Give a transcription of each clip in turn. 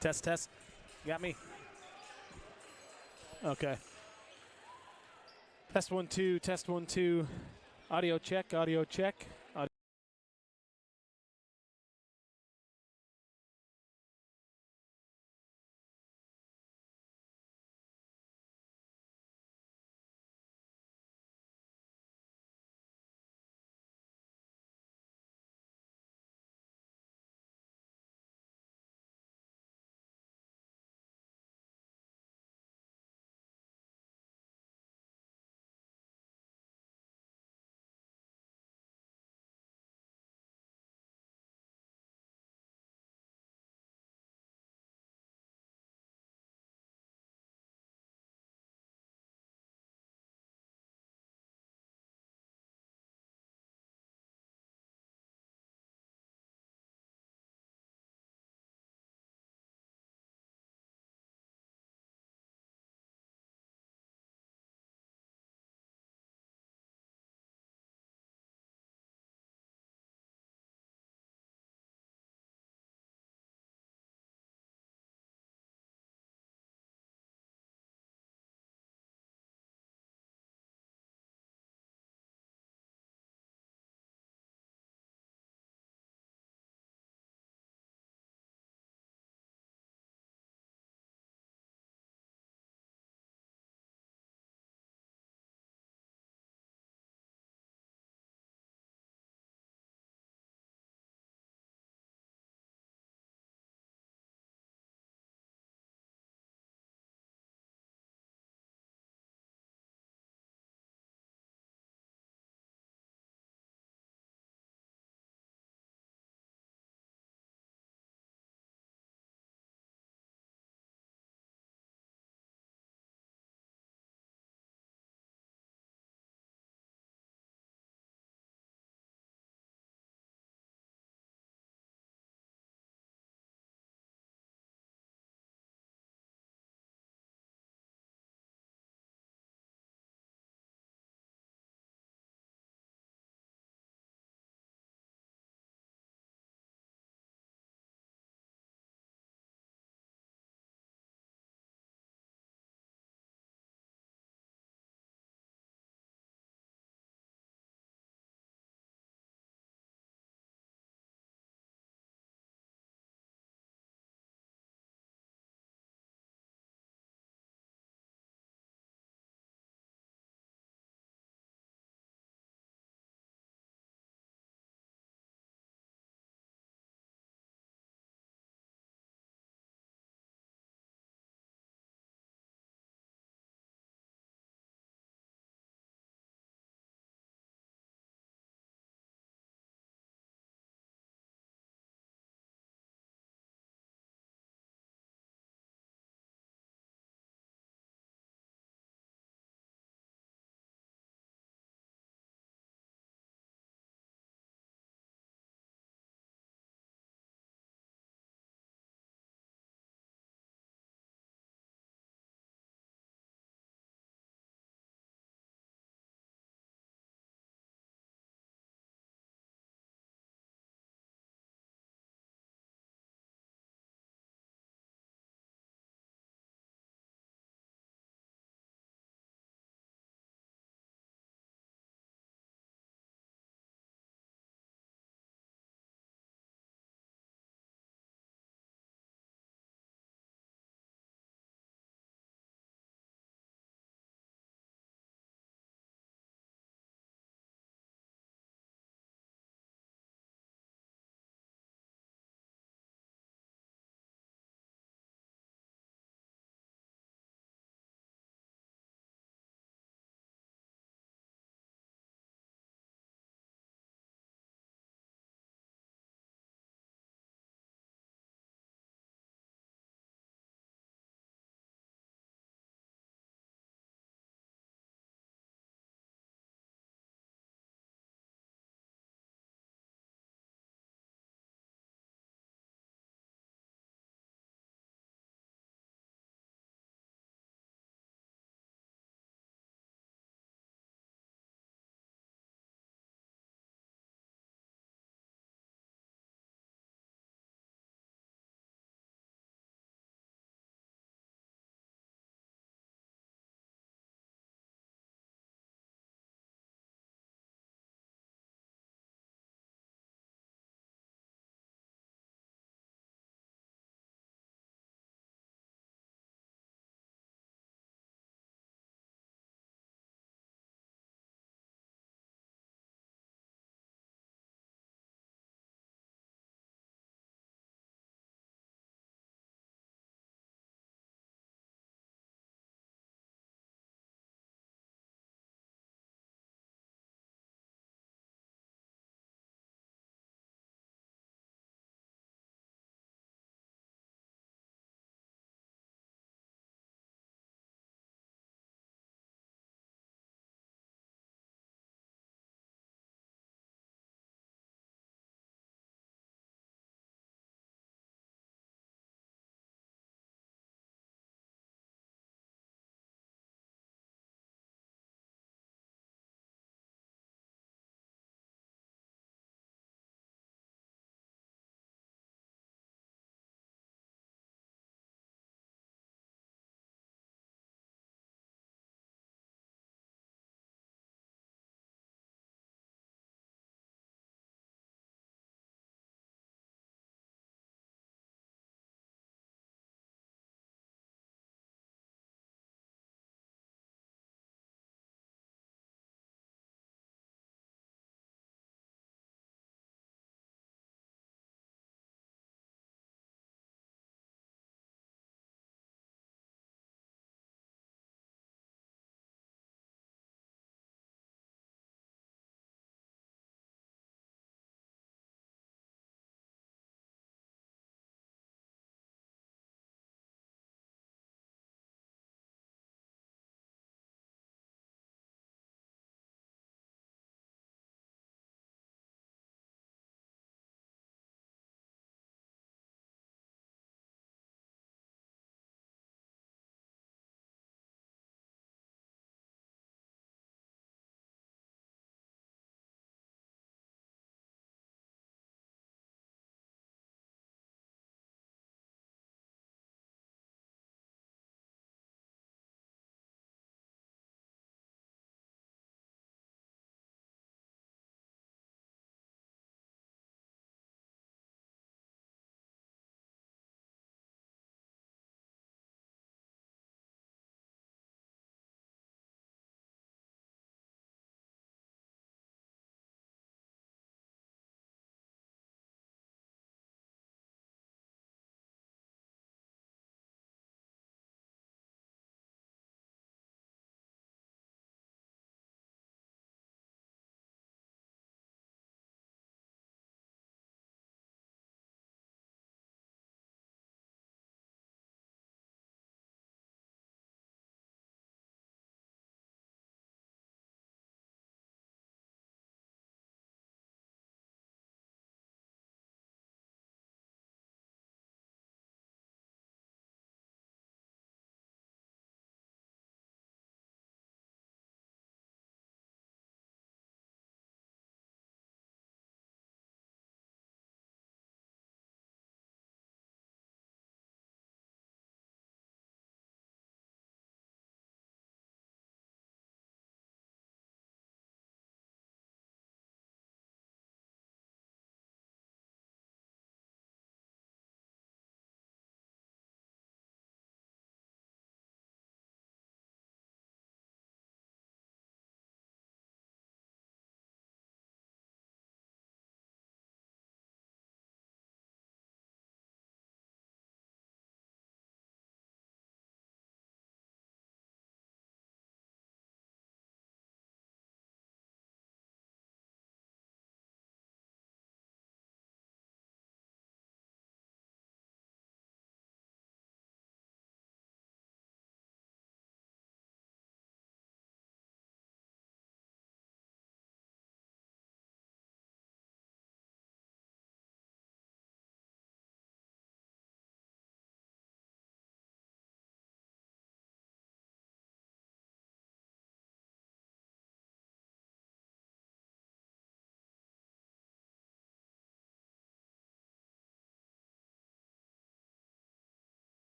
Test, test. Got me? Okay. Test 1 2. Test 1 2. Audio check. Audio check.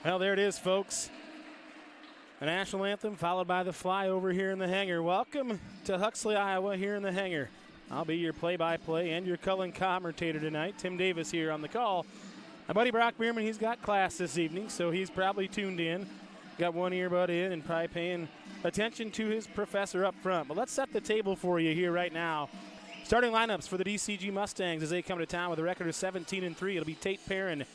Well, there it is, folks. The national anthem followed by the flyover here in the hangar. Welcome to Huxley, Iowa, here in the hangar. I'll be your play-by-play and your Cullen commentator tonight. Tim Davis here on the call. My buddy Brock Bierman, he's got class this evening, so he's probably tuned in. Got one earbud in and probably paying attention to his professor up front. But let's set the table for you here right now. Starting lineups for the DCG Mustangs as they come to town with a record of 17-3. It'll be Tate Perrin,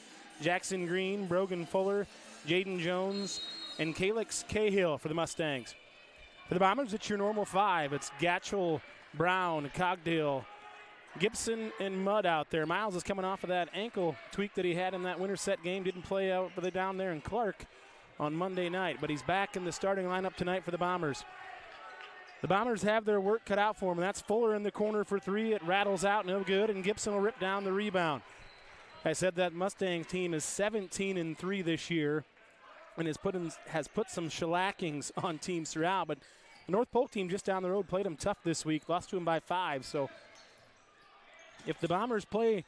Jackson Green, Brogan Fuller, Jaden Jones, and Calix Cahill for the Mustangs. For the Bombers, it's your normal five. It's Gatchell, Brown, Cogdale, Gibson, and Mudd out there. Miles is coming off of that ankle tweak that he had in that Winterset game. Didn't play out for the down there in Clark on Monday night, but he's back in the starting lineup tonight for the Bombers. The Bombers have their work cut out for them. That's Fuller in the corner for three. It rattles out, no good, and Gibson will rip down the rebound. I said that Mustangs team is 17-3 this year and has put some shellackings on teams throughout, but the North Polk team just down the road played them tough this week, lost to them by 5. So if the Bombers play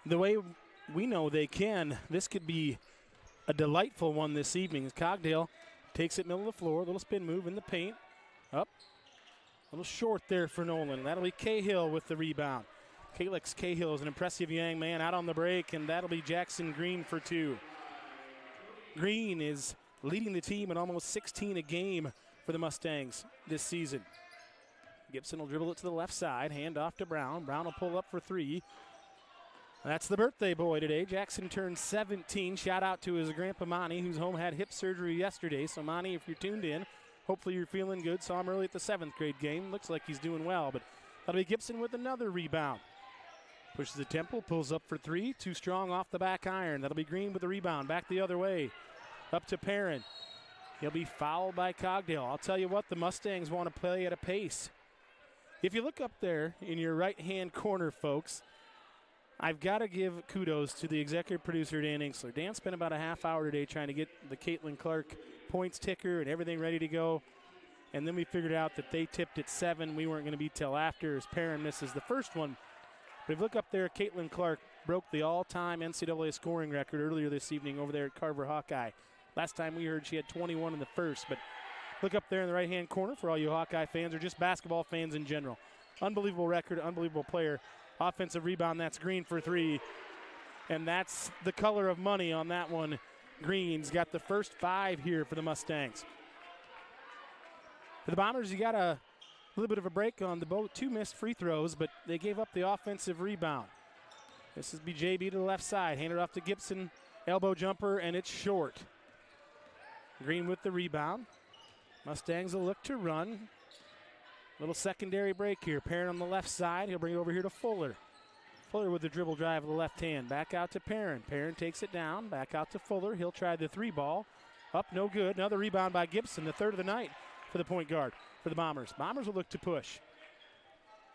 the way we know they can, this could be a delightful one this evening. As Cogdale takes it middle of the floor, a little spin move in the paint, up, a little short there for Nolan. That'll be Cahill with the rebound. Calix Cahill is an impressive young man out on the break, and that'll be Jackson Green for 2. Green is leading the team at almost 16 a game for the Mustangs this season. Gibson will dribble it to the left side, hand off to Brown. Brown will pull up for 3. That's the birthday boy today. Jackson turned 17. Shout out to his grandpa Monty, whose home had hip surgery yesterday. So Monty, if you're tuned in, hopefully you're feeling good. Saw him early at the 7th grade game. Looks like he's doing well, but that'll be Gibson with another rebound. Pushes the temple, pulls up for 3. Too strong off the back iron. That'll be Green with the rebound. Back the other way. Up to Perrin. He'll be fouled by Cogdale. I'll tell you what, the Mustangs want to play at a pace. If you look up there in your right-hand corner, folks, I've got to give kudos to the executive producer, Dan Inksler. Dan spent about a half hour today trying to get the Caitlin Clark points ticker and everything ready to go. And then we figured out that they tipped at 7. We weren't going to be till after as Perrin misses the first one. But if you look up there, Caitlin Clark broke the all-time NCAA scoring record earlier this evening over there at Carver Hawkeye. Last time we heard she had 21 in the first. But look up there in the right-hand corner for all you Hawkeye fans or just basketball fans in general. Unbelievable record, unbelievable player. Offensive rebound, that's Green for 3. And that's the color of money on that one. Green's got the first 5 here for the Mustangs. For the Bombers, you got a little bit of a break on the boat. 2 missed free throws, but they gave up the offensive rebound. This is BJB to the left side. Handed off to Gibson. Elbow jumper, and it's short. Green with the rebound. Mustangs will look to run. Little secondary break here. Perrin on the left side. He'll bring it over here to Fuller. Fuller with the dribble drive with the left hand. Back out to Perrin. Perrin takes it down. Back out to Fuller. He'll try the 3 ball. Up, no good. Another rebound by Gibson, the 3rd of the night for the point guard for the Bombers. Bombers will look to push.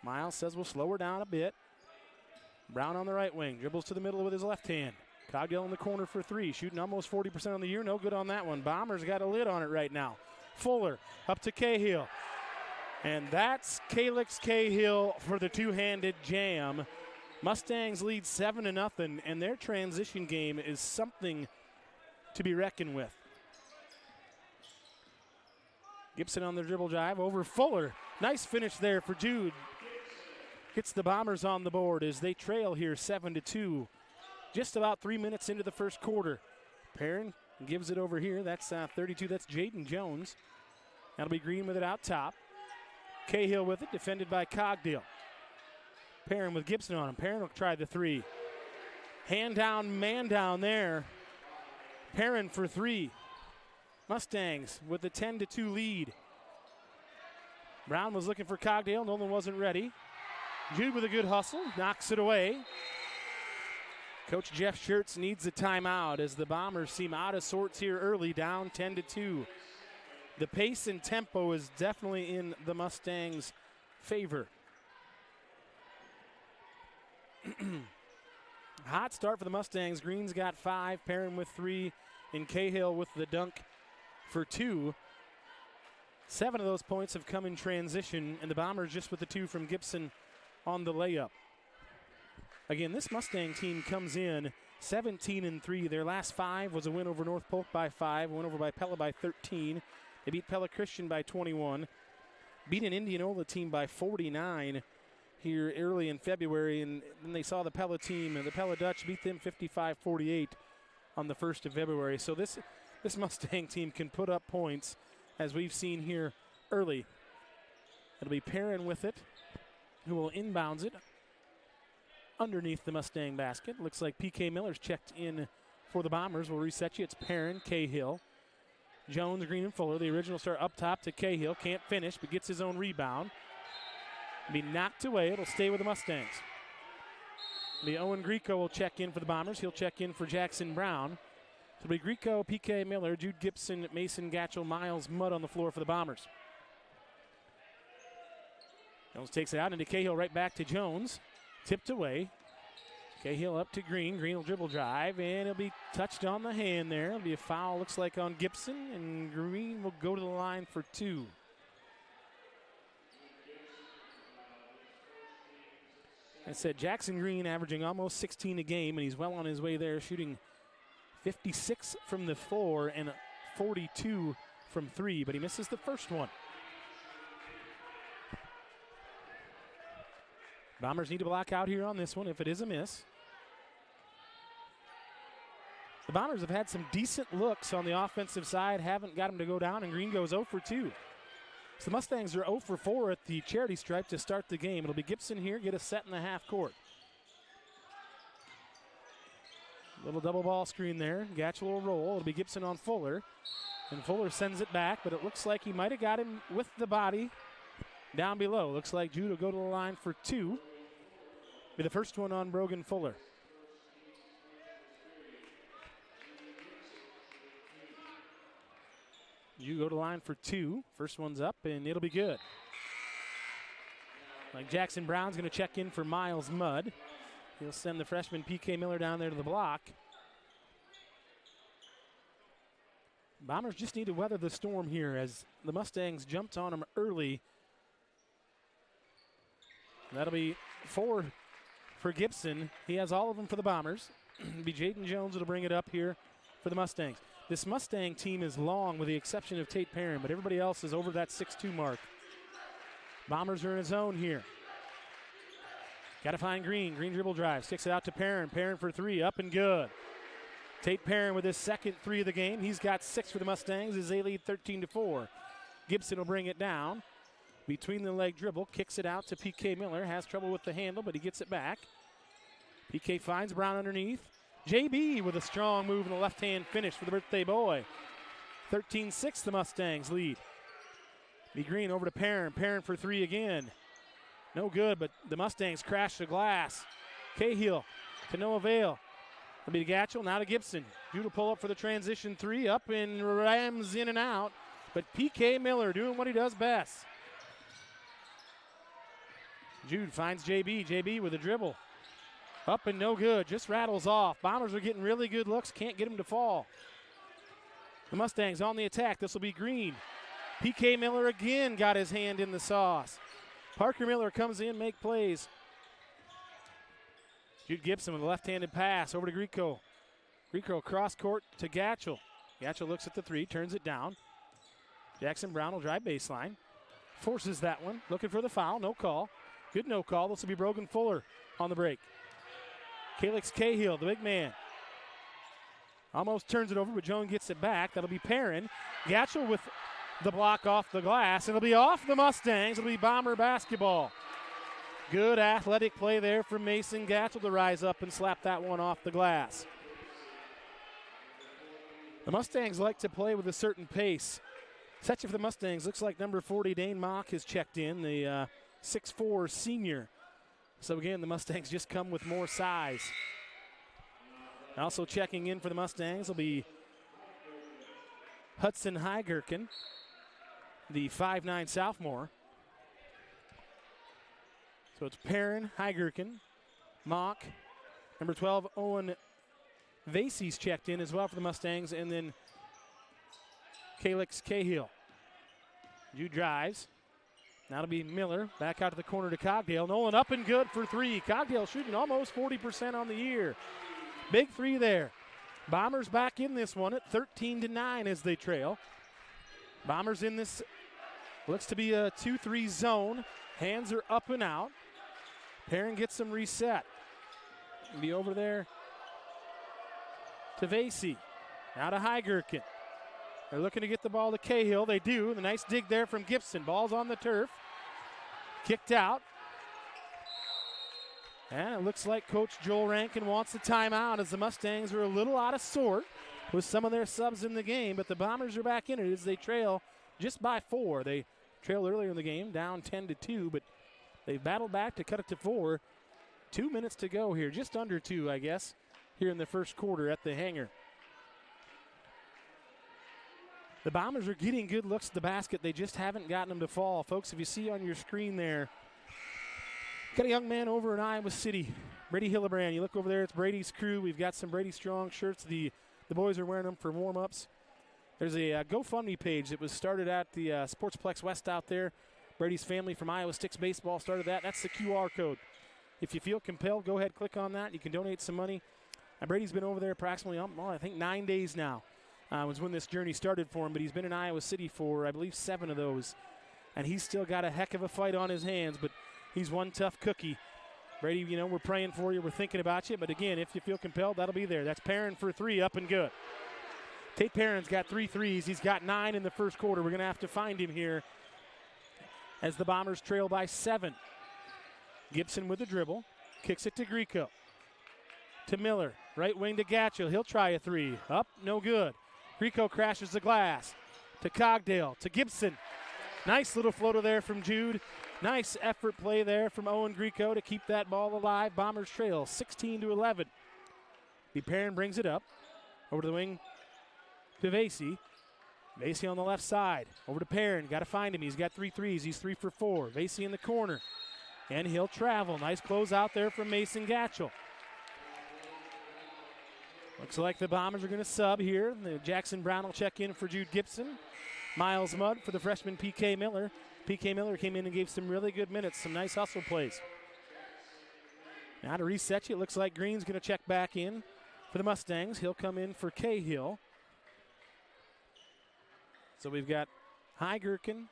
Miles says we'll slow her down a bit. Brown on the right wing. Dribbles to the middle with his left hand. Cogdale in the corner for 3. Shooting almost 40% on the year. No good on that one. Bombers got a lid on it right now. Fuller up to Cahill. And that's Calix Cahill for the two-handed jam. Mustangs lead 7-0, and their transition game is something to be reckoned with. Gibson on the dribble drive over Fuller. Nice finish there for Jude. Gets the Bombers on the board as they trail here 7-2. Just about 3 minutes into the first quarter. Perrin gives it over here. That's 32. That's Jaden Jones. That'll be Green with it out top. Cahill with it, defended by Cogdale. Perrin with Gibson on him. Perrin will try the 3. Hand down, man down there. Perrin for 3. Mustangs with the 10-2 lead. Brown was looking for Cogdale. Nolan wasn't ready. Jude with a good hustle, knocks it away. Coach Jeff Schertz needs a timeout as the Bombers seem out of sorts here early, down 10-2. The pace and tempo is definitely in the Mustangs' favor. Hot start for the Mustangs. Green's got 5, Perrin with 3, and Cahill with the dunk for 2. 7 of those points have come in transition, and the Bombers just with the 2 from Gibson on the layup. Again, this Mustang team comes in 17-3. Their last 5 was a win over North Polk by 5, win over by Pella by 13. They beat Pella Christian by 21. Beat an Indianola team by 49 here early in February, and then they saw the Pella team, and the Pella Dutch beat them 55-48 on the 1st of February. So this Mustang team can put up points, as we've seen here early. It'll be Perrin with it, who will inbounds it underneath the Mustang basket. Looks like P.K. Miller's checked in for the Bombers. We'll reset you. It's Perrin, Cahill, Jones, Green, and Fuller. The original start up top to Cahill. Can't finish, but gets his own rebound. Be knocked away. It'll stay with the Mustangs. The Owen Greco will check in for the Bombers. He'll check in for Jackson Brown. So it'll be Greco, P.K. Miller, Jude Gibson, Mason Gatchell, Miles Mudd on the floor for the Bombers. Jones takes it out into Cahill, right back to Jones. Tipped away. Cahill up to Green. Green will dribble drive, and it'll be touched on the hand there. It'll be a foul, looks like, on Gibson, and Green will go to the line for 2. I said Jackson Green averaging almost 16 a game, and he's well on his way there, shooting 56 from the floor and 42 from 3, but he misses the first one. Bombers need to block out here on this one if it is a miss. The Bombers have had some decent looks on the offensive side, haven't got them to go down, and Green goes 0 for 2. So the Mustangs are 0 for 4 at the charity stripe to start the game. It'll be Gibson here, get a set in the half court. Little double ball screen there. Gatchell will roll. It'll be Gibson on Fuller. And Fuller sends it back, but it looks like he might have got him with the body down below. Looks like Jude will go to the line for 2. Be the first one on Brogan Fuller. You go to the line for 2. First one's up, and it'll be good. Like Jackson Brown's going to check in for Miles Mudd. He'll send the freshman P.K. Miller down there to the block. Bombers just need to weather the storm here as the Mustangs jumped on them early. That'll be 4 for Gibson. He has all of them for the Bombers. It'll be Jaden Jones that'll bring it up here for the Mustangs. This Mustang team is long with the exception of Tate Perrin, but everybody else is over that 6'2 mark. Bombers are in a zone here. Got to find Green. Green dribble drive. Sticks it out to Perrin. Perrin for 3. Up and good. Tate Perrin with his second 3 of the game. He's got 6 for the Mustangs as they lead 13-4. Gibson will bring it down. Between the leg dribble. Kicks it out to P.K. Miller. Has trouble with the handle, but he gets it back. P.K. finds Brown underneath. JB with a strong move and a left-hand finish for the birthday boy. 13-6, the Mustangs lead. Be Green over to Perrin. Perrin for 3 again. No good, but the Mustangs crash the glass. Cahill to no avail. It'll be to Gatchell, now to Gibson. Jude will pull up for the transition 3, up and rams in and out. But P.K. Miller doing what he does best. Jude finds JB. JB with a dribble. Up and no good, just rattles off. Bombers are getting really good looks, can't get him to fall. The Mustangs on the attack. This will be Green. P.K. Miller again got his hand in the sauce. Parker Miller comes in, make plays. Jude Gibson with a left-handed pass over to Greco. Greco cross court to Gatchell. Gatchell looks at the 3, turns it down. Jackson Brown will drive baseline. Forces that one, looking for the foul, no call. Good no call, this will be Brogan Fuller on the break. Calix Cahill, the big man. Almost turns it over, but Jones gets it back. That'll be Perrin. Gatchell with the block off the glass. It'll be off the Mustangs. It'll be Bomber basketball. Good athletic play there from Mason Gatchell to rise up and slap that one off the glass. The Mustangs like to play with a certain pace. Catcher for the Mustangs looks like number 40, Dane Mock, has checked in, the 6'4 senior. So again, the Mustangs just come with more size. Also checking in for the Mustangs will be Hudson Heigerken, the 5'9 sophomore. So it's Perrin, Heigerken, Mock, number 12, Owen Vasey's checked in as well for the Mustangs, and then Calix Cahill. Jude drives. Now it'll be Miller, back out to the corner to Cogdale. Nolan up and good for 3. Cogdale shooting almost 40% on the year. Big three there. Bombers back in this one at 13-9 as they trail. Bombers in this, looks to be a 2-3 zone. Hands are up and out. Perrin gets them reset. Be over there to Varsity. Now to Heigerken. They're looking to get the ball to Cahill. They do. The nice dig there from Gibson. Ball's on the turf. Kicked out. And it looks like Coach Joel Rankin wants a timeout as the Mustangs are a little out of sort with some of their subs in the game, but the Bombers are back in it as they trail just by 4. They trailed earlier in the game, down 10-2, but they've battled back to cut it to 4. 2 minutes to go here, just under 2, I guess, here in the first quarter at the hangar. The Bombers are getting good looks at the basket. They just haven't gotten them to fall. Folks, if you see on your screen there, got a young man over in Iowa City, Brady Hillebrand. You look over there, it's Brady's crew. We've got some Brady Strong shirts. The boys are wearing them for warm-ups. There's a GoFundMe page that was started at the Sportsplex West out there. Brady's family from Iowa Sticks Baseball started that. That's the QR code. If you feel compelled, go ahead, click on that. You can donate some money. Brady's been over there approximately, I think, 9 days now. Was when this journey started for him, but he's been in Iowa City for, I believe, 7 of those. And he's still got a heck of a fight on his hands, but he's one tough cookie. Brady, we're praying for you. We're thinking about you. But, again, if you feel compelled, that'll be there. That's Perrin for 3, up and good. Tate Perrin's got 3 threes. He's got 9 in the first quarter. We're going to have to find him here as the Bombers trail by 7. Gibson with the dribble. Kicks it to Grieco. To Miller. Right wing to Gatchell. He'll try a 3. Up, no good. Grieco crashes the glass. To Cogdale. To Gibson. Nice little floater there from Jude. Nice effort play there from Owen Grieco to keep that ball alive. Bombers trail 16-11. Perrin brings it up. Over to the wing to Varsity. Varsity on the left side. Over to Perrin. Got to find him. He's got 3 threes. He's 3 for 4. Varsity in the corner. And he'll travel. Nice close out there from Mason Gatchell. Looks like the Bombers are going to sub here. Jackson Brown will check in for Jude Gibson. Miles Mudd for the freshman P.K. Miller. P.K. Miller came in and gave some really good minutes, some nice hustle plays. Now to reset you, it looks like Green's going to check back in for the Mustangs. He'll come in for Cahill. So we've got Heigerken,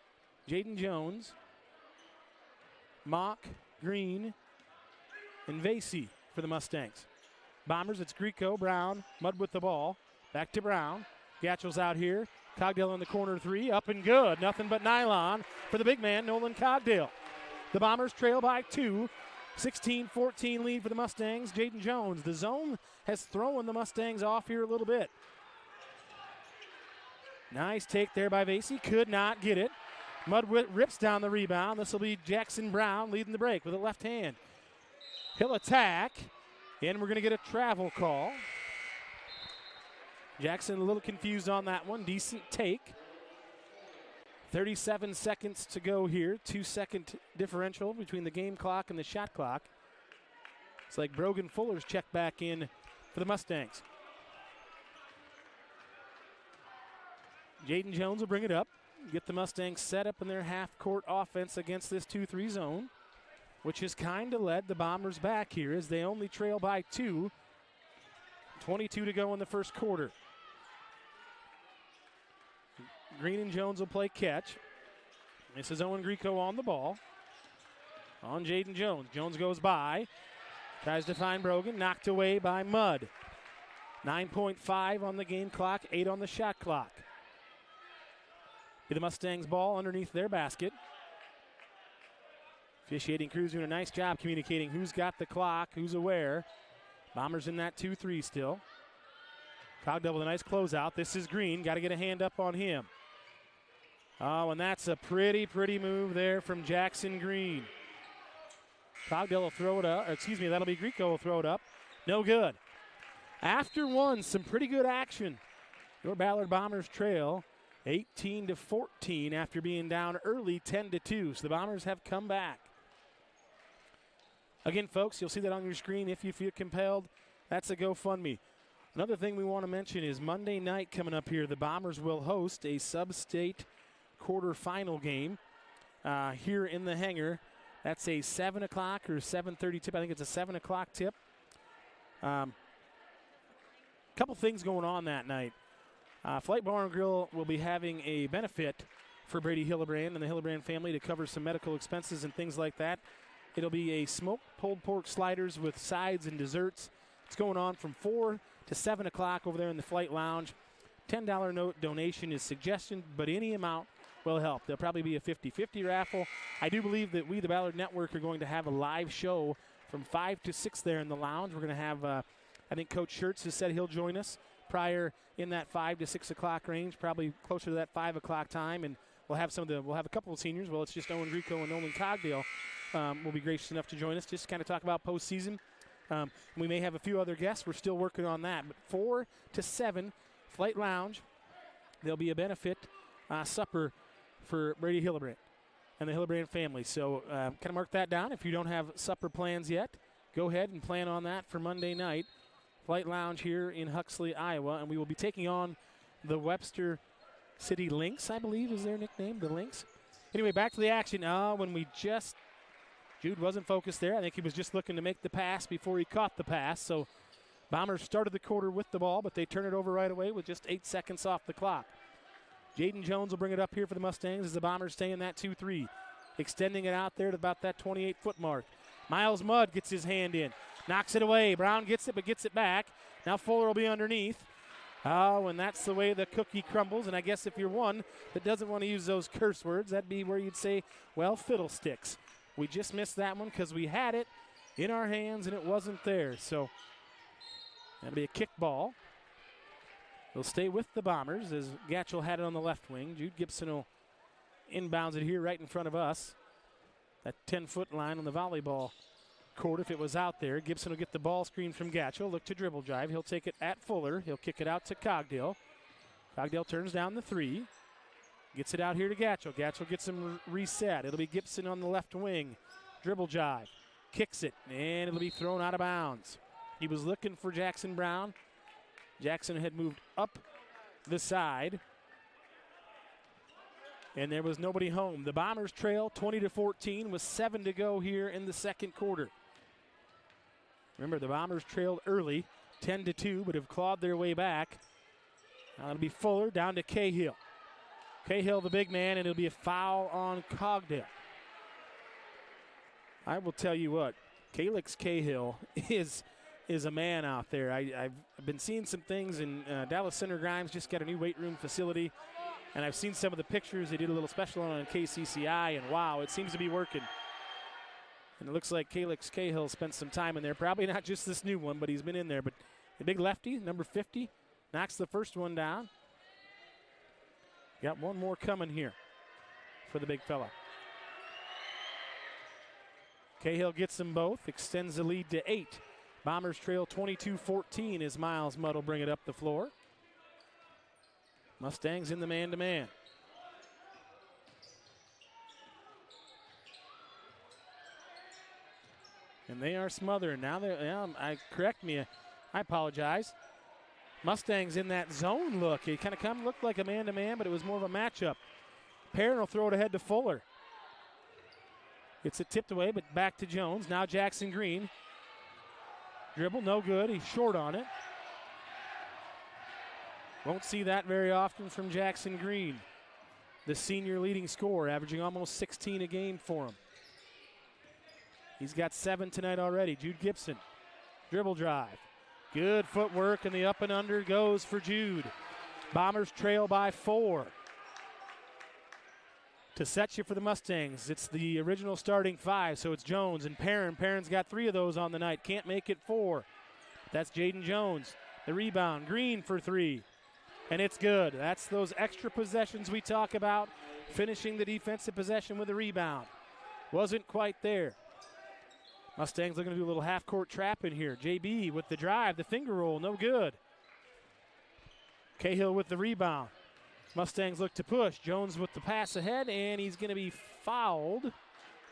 Jaden Jones, Mock, Green, and Varsity for the Mustangs. Bombers, it's Grieco, Brown, Mudd with the ball. Back to Brown. Gatchell's out here. Cogdale in the corner 3, up and good. Nothing but nylon for the big man, Nolan Cogdale. The Bombers trail by 2. 16-14 lead for the Mustangs. Jaden Jones. The zone has thrown the Mustangs off here a little bit. Nice take there by Varsity. Could not get it. Mudd rips down the rebound. This will be Jackson Brown leading the break with a left hand. He'll attack. And we're going to get a travel call. Jackson a little confused on that one. Decent take. 37 seconds to go here. 2-second differential between the game clock and the shot clock. It's like Brogan Fuller's checked back in for the Mustangs. Jaden Jones will bring it up. Get the Mustangs set up in their half-court offense against this 2-3 zone, which has kind of led the Bombers back here as they only trail by 2. 22 to go in the first quarter. Green and Jones will play catch. This is Owen Grieco on the ball. On Jaden Jones. Jones goes by. Tries to find Brogan. Knocked away by Mudd. 9.5 on the game clock. 8 on the shot clock. The Mustangs ball underneath their basket. Officiating crew's doing a nice job communicating who's got the clock, who's aware. Bombers in that 2-3 still. Cogdale with a nice closeout. This is Green. Got to get a hand up on him. Oh, and that's a pretty move there from Jackson Green. Cogdale will throw it up. That'll be Grieco will throw it up. No good. After one, some pretty good action. Your Ballard Bombers trail 18-14 after being down early 10-2. So the Bombers have come back. Again, folks, you'll see that on your screen if you feel compelled. That's a GoFundMe. Another thing we want to mention is Monday night coming up here, the Bombers will host a sub-state quarterfinal game here in the hangar. That's a 7 o'clock or 7:30 tip. I think it's a 7 o'clock tip. couple things going on that night. Flight Bar and Grill will be having a benefit for Brady Hillebrand and the Hillebrand family to cover some medical expenses and things like that. It'll be a smoked pulled pork sliders with sides and desserts. It's going on from 4 to 7 o'clock over there in the Flight Lounge. $10 note donation is suggested, but any amount will help. There'll probably be a 50-50 raffle. I do believe that we, the Ballard Network, are going to have a live show from 5 to 6 there in the lounge. We're going to have, I think Coach Schertz has said he'll join us prior in that 5 to 6 o'clock range, probably closer to that 5 o'clock time. And we'll have we'll have a couple of seniors. Well, it's just Owen Greco and Nolan Cogdale will be gracious enough to join us just to kind of talk about postseason. We may have a few other guests. We're still working on that. But 4 to 7, Flight Lounge, there'll be a benefit supper for Brady Hillebrand and the Hillebrand family. So kind of mark that down. If you don't have supper plans yet, go ahead and plan on that for Monday night. Flight Lounge here in Huxley, Iowa. And we will be taking on the Webster City Lynx, I believe is their nickname, the Lynx. Anyway, back to the action. Jude wasn't focused there. I think he was just looking to make the pass before he caught the pass. So Bombers started the quarter with the ball, but they turn it over right away with just 8 seconds off the clock. Jaden Jones will bring it up here for the Mustangs as the Bombers stay in that 2-3. Extending it out there to about that 28-foot mark. Miles Mudd gets his hand in. Knocks it away. Brown gets it, but gets it back. Now Fuller will be underneath. Oh, and that's the way the cookie crumbles. And I guess if you're one that doesn't want to use those curse words, that'd be where you'd say, well, fiddlesticks. We just missed that one because we had it in our hands and it wasn't there. So that'll be a kick ball. They'll stay with the Bombers as Gatchell had it on the left wing. Jude Gibson will inbounds it here right in front of us. That 10-foot line on the volleyball court if it was out there. Gibson will get the ball screen from Gatchell. Look to dribble drive. He'll take it at Fuller. He'll kick it out to Cogdale. Cogdale turns down the 3. Gets it out here to Gatchell. Gatchell gets him reset. It'll be Gibson on the left wing. Dribble jive. Kicks it, and it'll be thrown out of bounds. He was looking for Jackson Brown. Jackson had moved up the side, and there was nobody home. The Bombers trail 20-14 with 7 to go here in the second quarter. Remember, the Bombers trailed early, 10-2, but have clawed their way back. Now it'll be Fuller down to Cahill. Cahill, the big man, and it'll be a foul on Cogdale. I will tell you what, Calix Cahill is a man out there. I've been seeing some things in Dallas Center. Grimes just got a new weight room facility, and I've seen some of the pictures. They did a little special on KCCI, and wow, it seems to be working. And it looks like Calix Cahill spent some time in there. Probably not just this new one, but he's been in there. But the big lefty, number 50, knocks the first one down. Got one more coming here for the big fella. Cahill gets them both, extends the lead to 8. Bombers trail 22-14 as Miles Mudd will bring it up the floor. Mustangs in the man-to-man. And they are smothering. Now I apologize. Mustangs in that zone look. It kind of looked like a man-to-man, but it was more of a matchup. Perrin will throw it ahead to Fuller. It's a tipped away, but back to Jones. Now Jackson Green. Dribble, no good. He's short on it. Won't see that very often from Jackson Green, the senior leading scorer, averaging almost 16 a game for him. He's got 7 tonight already. Jude Gibson, dribble drive. Good footwork, and the up and under goes for Jude. Bombers trail by 4. To set you for the Mustangs, it's the original starting 5, so it's Jones and Perrin. Perrin's got 3 of those on the night. Can't make it 4. That's Jaden Jones. The rebound. Green for 3. And it's good. That's those extra possessions we talk about, finishing the defensive possession with a rebound. Wasn't quite there. Mustangs looking to do a little half-court trap in here. JB with the drive, the finger roll, no good. Cahill with the rebound. Mustangs look to push. Jones with the pass ahead, and he's going to be fouled.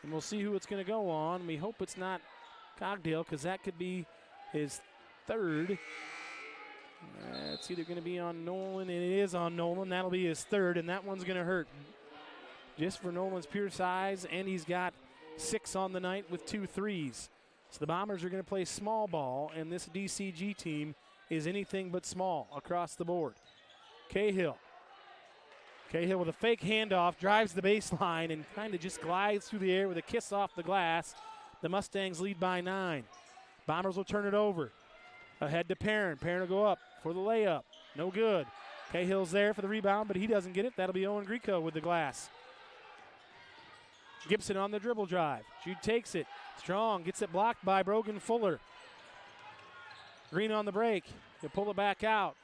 And we'll see who it's going to go on. We hope it's not Cogdale, because that could be his 3rd. It's either going to be on Nolan, and it is on Nolan. That'll be his 3rd, and that one's going to hurt. Just for Nolan's pure size, and he's got 6 on the night with 2 threes. So the Bombers are going to play small ball, and this DCG team is anything but small across the board. Cahill with a fake handoff, drives the baseline and kind of just glides through the air with a kiss off the glass. The Mustangs lead by 9. Bombers will turn it over. Ahead to Perrin. Perrin will go up for the layup. No good. Cahill's there for the rebound, but he doesn't get it. That'll be Owen Grieco with the glass. Gibson on the dribble drive. Jude takes it. Strong gets it blocked by Brogan Fuller. Green on the break. He'll pull it back out.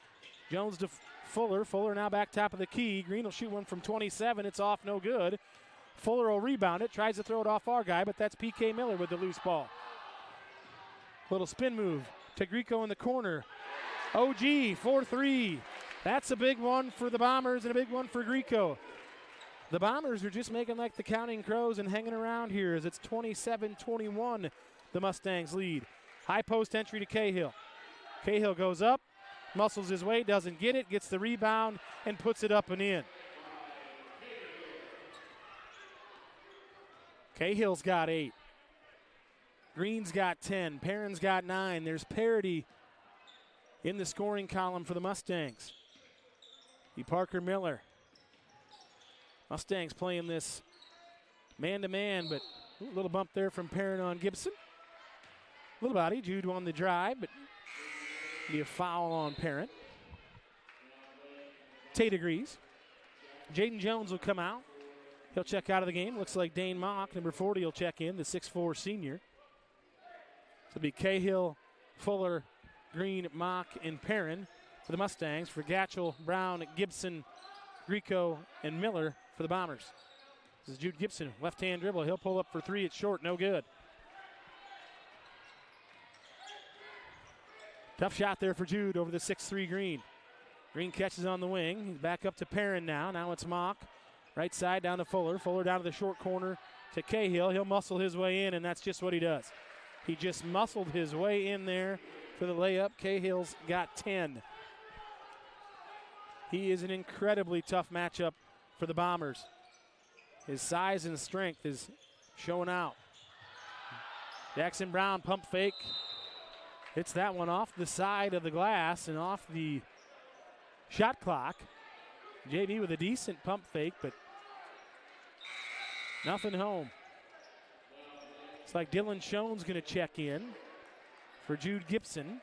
Jones to Fuller. Fuller now back top of the key. Green will shoot one from 27. It's off, no good. Fuller will rebound it. Tries to throw it off our guy, but that's P.K. Miller with the loose ball. Little spin move to Grieco in the corner. OG, 4-3. That's a big one for the Bombers and a big one for Grieco. The Bombers are just making like the Counting Crows and hanging around here as it's 27-21, the Mustangs lead. High post entry to Cahill. Cahill goes up, muscles his way, doesn't get it, gets the rebound, and puts it up and in. Cahill's got 8. Green's got 10. Perrin's got 9. There's parity in the scoring column for the Mustangs. Parker Miller. Mustangs playing this man-to-man, but a little bump there from Perrin on Gibson. Little body, Jude on the drive, but be a foul on Perrin. Tate agrees. Jaden Jones will come out. He'll check out of the game. Looks like Dane Mock, number 40, will check in, the 6'4 senior. So it'll be Cahill, Fuller, Green, Mock, and Perrin for the Mustangs. For Gatchell, Brown, Gibson, Grieco, and Miller for the Bombers. This is Jude Gibson, left-hand dribble. He'll pull up for 3. It's short, no good. Tough shot there for Jude over the 6'3 Green. Green catches on the wing. He's back up to Perrin now. Now it's Mock. Right side down to Fuller. Fuller down to the short corner to Cahill. He'll muscle his way in, and that's just what he does. He just muscled his way in there for the layup. Cahill's got 10. He is an incredibly tough matchup for the Bombers. His size and strength is showing out. Jackson Brown, pump fake. Hits that one off the side of the glass and off the shot clock. JB with a decent pump fake, but nothing home. It's like Dylan Schoen's going to check in for Jude Gibson.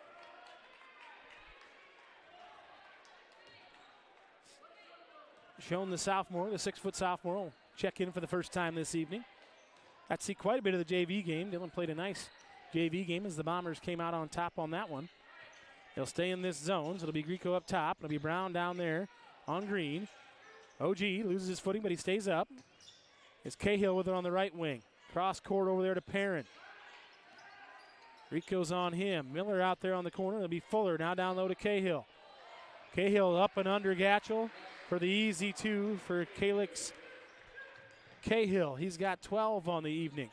Schoen, the sophomore, the 6-foot sophomore, will check in for the first time this evening. Got to see quite a bit of the JV game. Dylan played a nice JV game as the Bombers came out on top on that one. They'll stay in this zone, so it'll be Grieco up top. It'll be Brown down there on Green. OG loses his footing, but he stays up. It's Cahill with it on the right wing. Cross court over there to Perrin. Grieco's on him. Miller out there on the corner. It'll be Fuller now down low to Cahill. Cahill up and under Gatchell for the easy 2 for Calix Cahill. He's got 12 on the evening.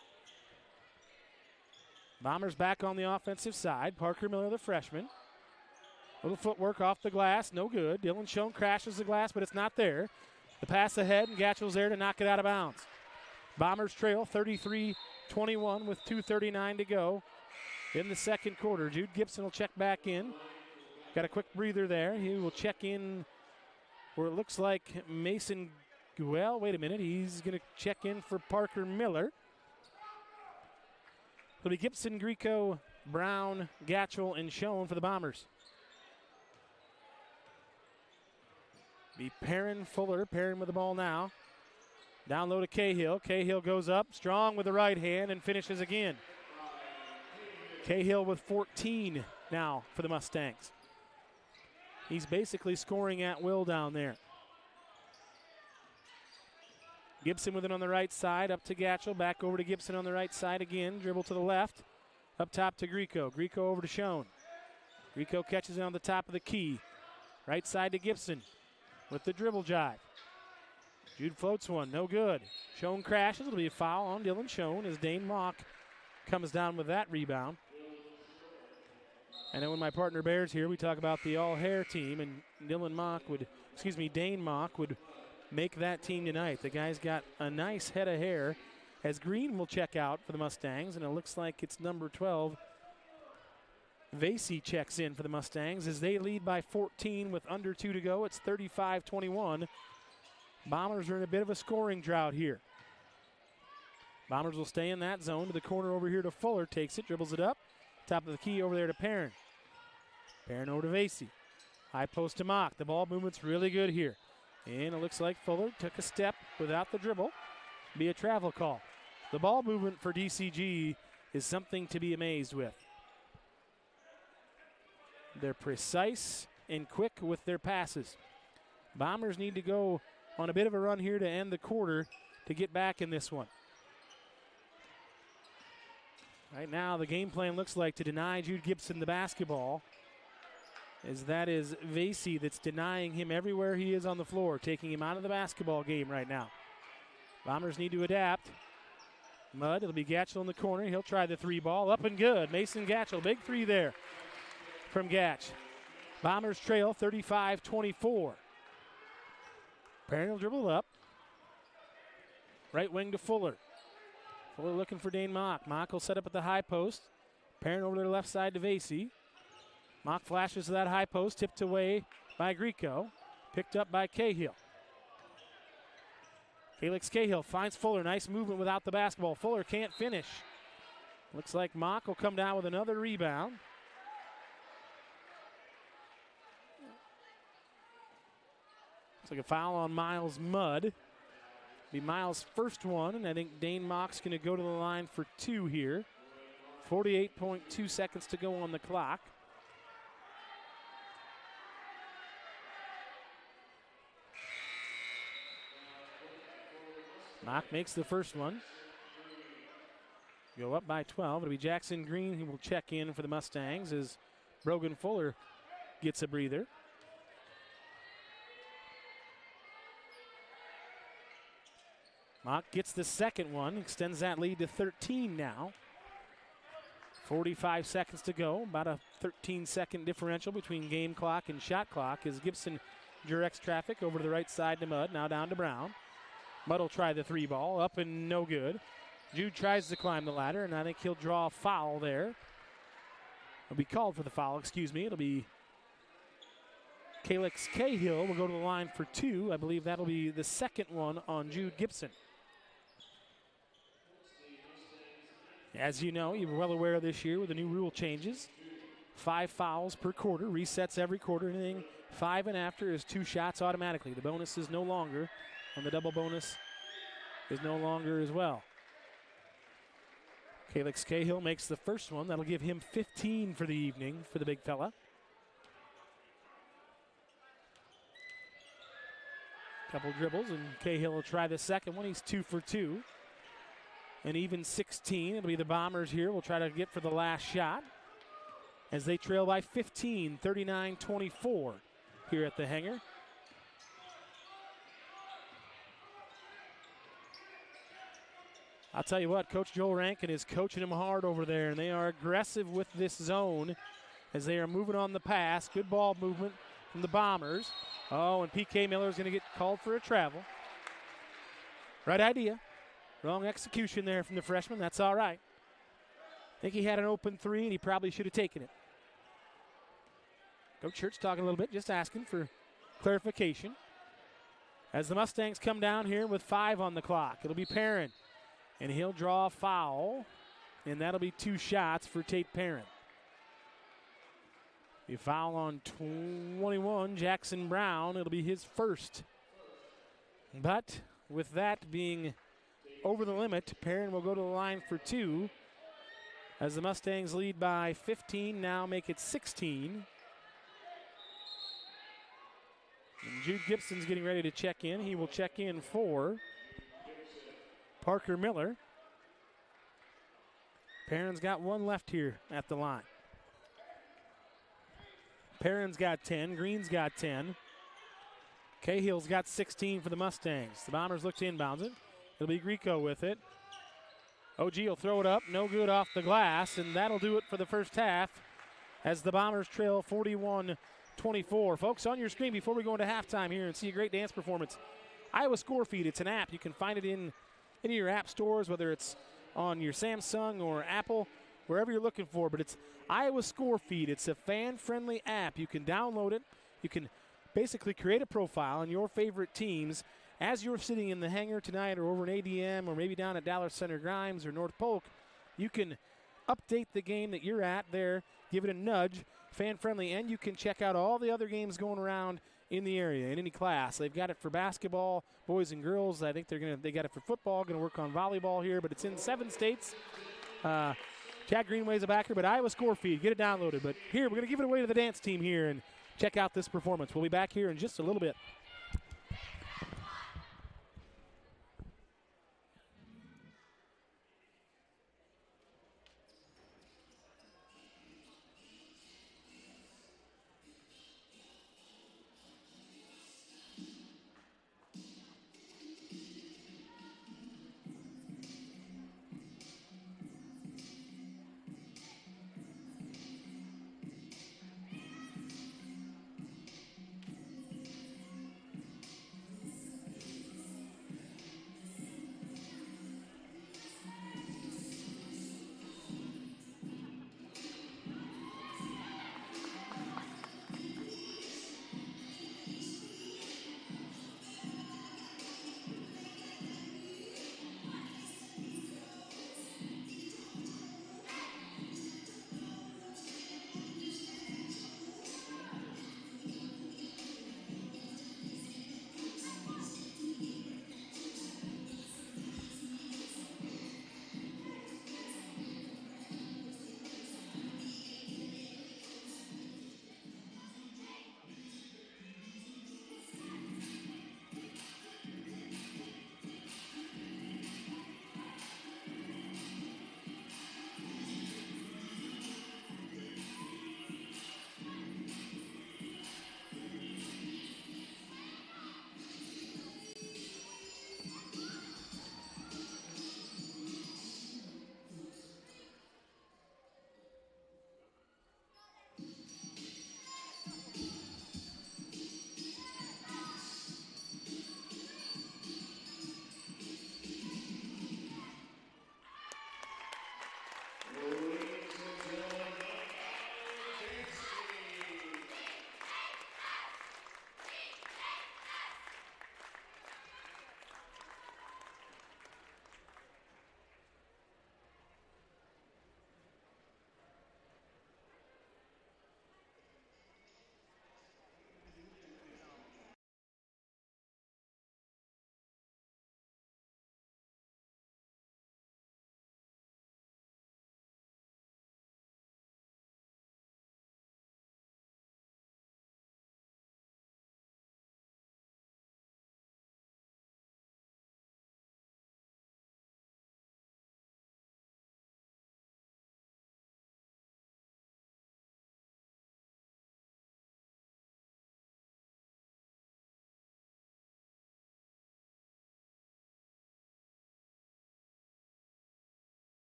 Bombers back on the offensive side. Parker Miller, the freshman. Little footwork off the glass, no good. Dylan Schoen crashes the glass, but it's not there. The pass ahead, and Gatchell's there to knock it out of bounds. Bombers trail 33-21 with 2:39 to go in the second quarter. Jude Gibson will check back in. Got a quick breather there. He will check in where it looks like Mason, well, wait a minute. He's going to check in for Parker Miller. It'll be Gibson, Grieco, Brown, Gatchell, and Schoen for the Bombers. Be Perrin, Fuller. Perrin with the ball now. Down low to Cahill. Cahill goes up, strong with the right hand, and finishes again. Cahill with 14 now for the Mustangs. He's basically scoring at will down there. Gibson with it on the right side, up to Gatchell, back over to Gibson on the right side again. Dribble to the left, up top to Grieco. Grieco over to Schoen. Grieco catches it on the top of the key. Right side to Gibson with the dribble jive. Jude floats one, no good. Schoen crashes. It'll be a foul on Dylan Schoen as Dane Mock comes down with that rebound. And then when my partner Bear's here, we talk about the all-hair team, and Dane Mock would make that team tonight. The guy's got a nice head of hair as Green will check out for the Mustangs, and it looks like it's number 12, Varsity checks in for the Mustangs as they lead by 14 with under 2 to go. It's 35-21. Bombers are in a bit of a scoring drought here. Bombers will stay in that zone to the corner over here to Fuller. Takes it, dribbles it up. Top of the key over there to Perrin. Perrin over to Varsity. High post to Mock. The ball movement's really good here. And it looks like Fuller took a step without the dribble. Be a travel call. The ball movement for DCG is something to be amazed with. They're precise and quick with their passes. Bombers need to go on a bit of a run here to end the quarter to get back in this one. Right now, the game plan looks like to deny Jude Gibson the basketball, as that is Varsity that's denying him everywhere he is on the floor, taking him out of the basketball game right now. Bombers need to adapt. Mudd, it'll be Gatchell in the corner. He'll try the three ball, up and good. Mason Gatchell, big three there from Gatch. Bombers trail 35-24. Perrin will dribble up. Right wing to Fuller. Fuller looking for Dane Mock. Mock will set up at the high post. Perrin over to the left side to Varsity. Mock flashes to that high post, tipped away by Grieco. Picked up by Cahill. Felix Cahill finds Fuller. Nice movement without the basketball. Fuller can't finish. Looks like Mock will come down with another rebound. Looks like a foul on Miles Mudd. Be Miles' first one, and I think Dane Mock's going to go to the line for two here. 48.2 seconds to go on the clock. Mock makes the first one. Go up by 12. It'll be Jackson Green who will check in for the Mustangs as Brogan Fuller gets a breather. Mock gets the second one, extends that lead to 13 now. 45 seconds to go, about a 13-second differential between game clock and shot clock as Gibson directs traffic over to the right side to Mudd, now down to Brown. Mudd will try the three ball, up and no good. Jude tries to climb the ladder, and I think he'll draw a foul there. He'll be called for the foul, excuse me. It'll be Felix Cahill will go to the line for two. I believe that'll be the second one on Jude Gibson. As you know, you're well aware of this year with the new rule changes. 5 fouls per quarter, resets every quarter. Anything 5 and after is 2 shots automatically. The bonus is no longer, and the double bonus is no longer as well. Felix Cahill makes the first one. That'll give him 15 for the evening for the big fella. Couple dribbles, and Cahill will try the second one. He's 2 for 2. An even 16. It'll be the Bombers here. We'll try to get for the last shot as they trail by 15, 39-24 here at the hangar. I'll tell you what, Coach Joel Rankin is coaching them hard over there, and they are aggressive with this zone as they are moving on the pass. Good ball movement from the Bombers. Oh, and P.K. Miller is going to get called for a travel. Right idea. Wrong execution there from the freshman. That's all right. I think he had an open three, and he probably should have taken it. Coach Church talking a little bit, just asking for clarification. As the Mustangs come down here with 5 on the clock, it'll be Perrin, and he'll draw a foul, and that'll be 2 shots for Tate Perrin. A foul on 21, Jackson Brown. It'll be his first. But with that being over the limit, Perrin will go to the line for 2 as the Mustangs lead by 15, now make it 16. And Jude Gibson's getting ready to check in. He will check in for Parker Miller. Perrin's got 1 left here at the line. Perrin's got 10, Green's got 10. Cahill's got 16 for the Mustangs. The Bombers look to inbounds it. It'll be Grieco with it. OG will throw it up, no good off the glass, and that'll do it for the first half as the Bombers trail 41-24. Folks, on your screen before we go into halftime here and see a great dance performance, Iowa Score Feed. It's an app. You can find it in any of your app stores, whether it's on your Samsung or Apple wherever you're looking for. But it's Iowa Score Feed. It's a fan-friendly app. You can download it. You can basically create a profile on your favorite teams as you're sitting in the hangar tonight or over in ADM or maybe down at Dallas Center Grimes or North Polk. You can update the game that you're at there, give it a nudge, fan-friendly, and you can check out all the other games going around in the area, in any class. They've got it for basketball, boys and girls. I think they got it for football, going to work on volleyball here, but it's in 7 states. Chad Greenway's a backer, but Iowa Score Feed, get it downloaded. But here, we're going to give it away to the dance team here and check out this performance. We'll be back here in just a little bit.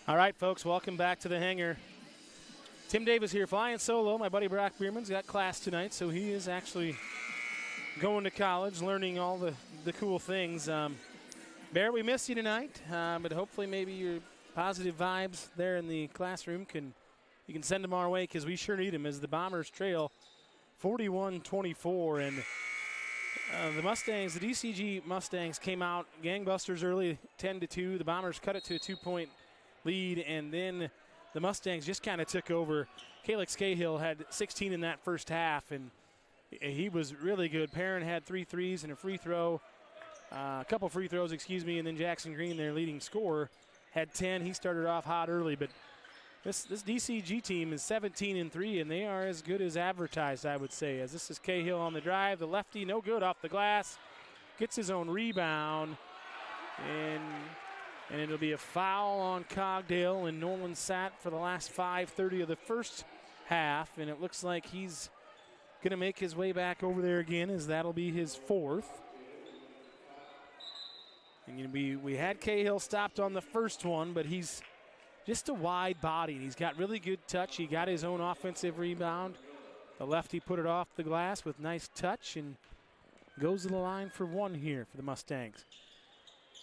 All right, folks, welcome back to the hangar. Tim Davis here, flying solo. My buddy Brock Bierman's got class tonight, so he is actually going to college, learning all the cool things. Bear, we missed you tonight, but hopefully maybe your positive vibes there in the classroom you can send them our way, because we sure need them as the Bombers trail 41-24. And the DCG Mustangs came out gangbusters early, 10-2. The Bombers cut it to a 2-point lead, and then the Mustangs just kind of took over. Calix Cahill had 16 in that first half, and he was really good. Perrin had 3 threes and a free throw, a couple free throws, and then Jackson Green, their leading scorer, had 10. He started off hot early, but this DCG team is 17-3, and they are as good as advertised, I would say, as this is Cahill on the drive. The lefty, no good off the glass, gets his own rebound, and it'll be a foul on Cogdale, and Nolan sat for the last 5:30 of the first half, and it looks like he's going to make his way back over there again, as that'll be his 4th. And we had Cahill stopped on the first one, but he's just a wide body. He's got really good touch. He got his own offensive rebound. The lefty put it off the glass with nice touch and goes to the line for 1 here for the Mustangs.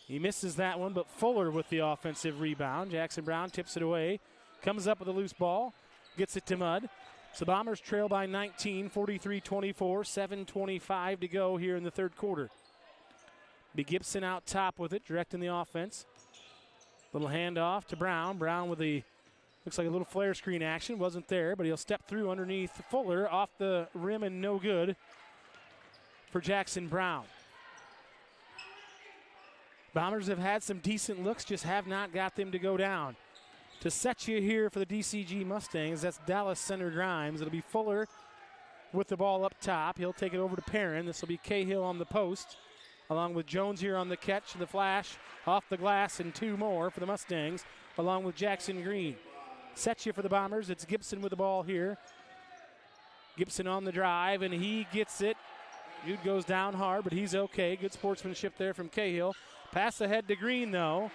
He misses that one, but Fuller with the offensive rebound. Jackson Brown tips it away, comes up with a loose ball, gets it to Mudd. So Bombers trail by 19, 43-24, 7:25 to go here in the third quarter. Be Gibson out top with it, directing the offense. Little handoff to Brown. Brown with looks like a little flare screen action. Wasn't there, but he'll step through underneath Fuller, off the rim and no good for Jackson Brown. Bombers have had some decent looks, just have not got them to go down. To set you here for the DCG Mustangs, that's Dallas Center Grimes. It'll be Fuller with the ball up top. He'll take it over to Perrin. This will be Cahill on the post, along with Jones here on the catch, the flash, off the glass, and 2 more for the Mustangs, along with Jackson Green. Set you for the Bombers. It's Gibson with the ball here. Gibson on the drive, and he gets it. Dude goes down hard, but he's okay. Good sportsmanship there from Cahill. Pass ahead to Green, though.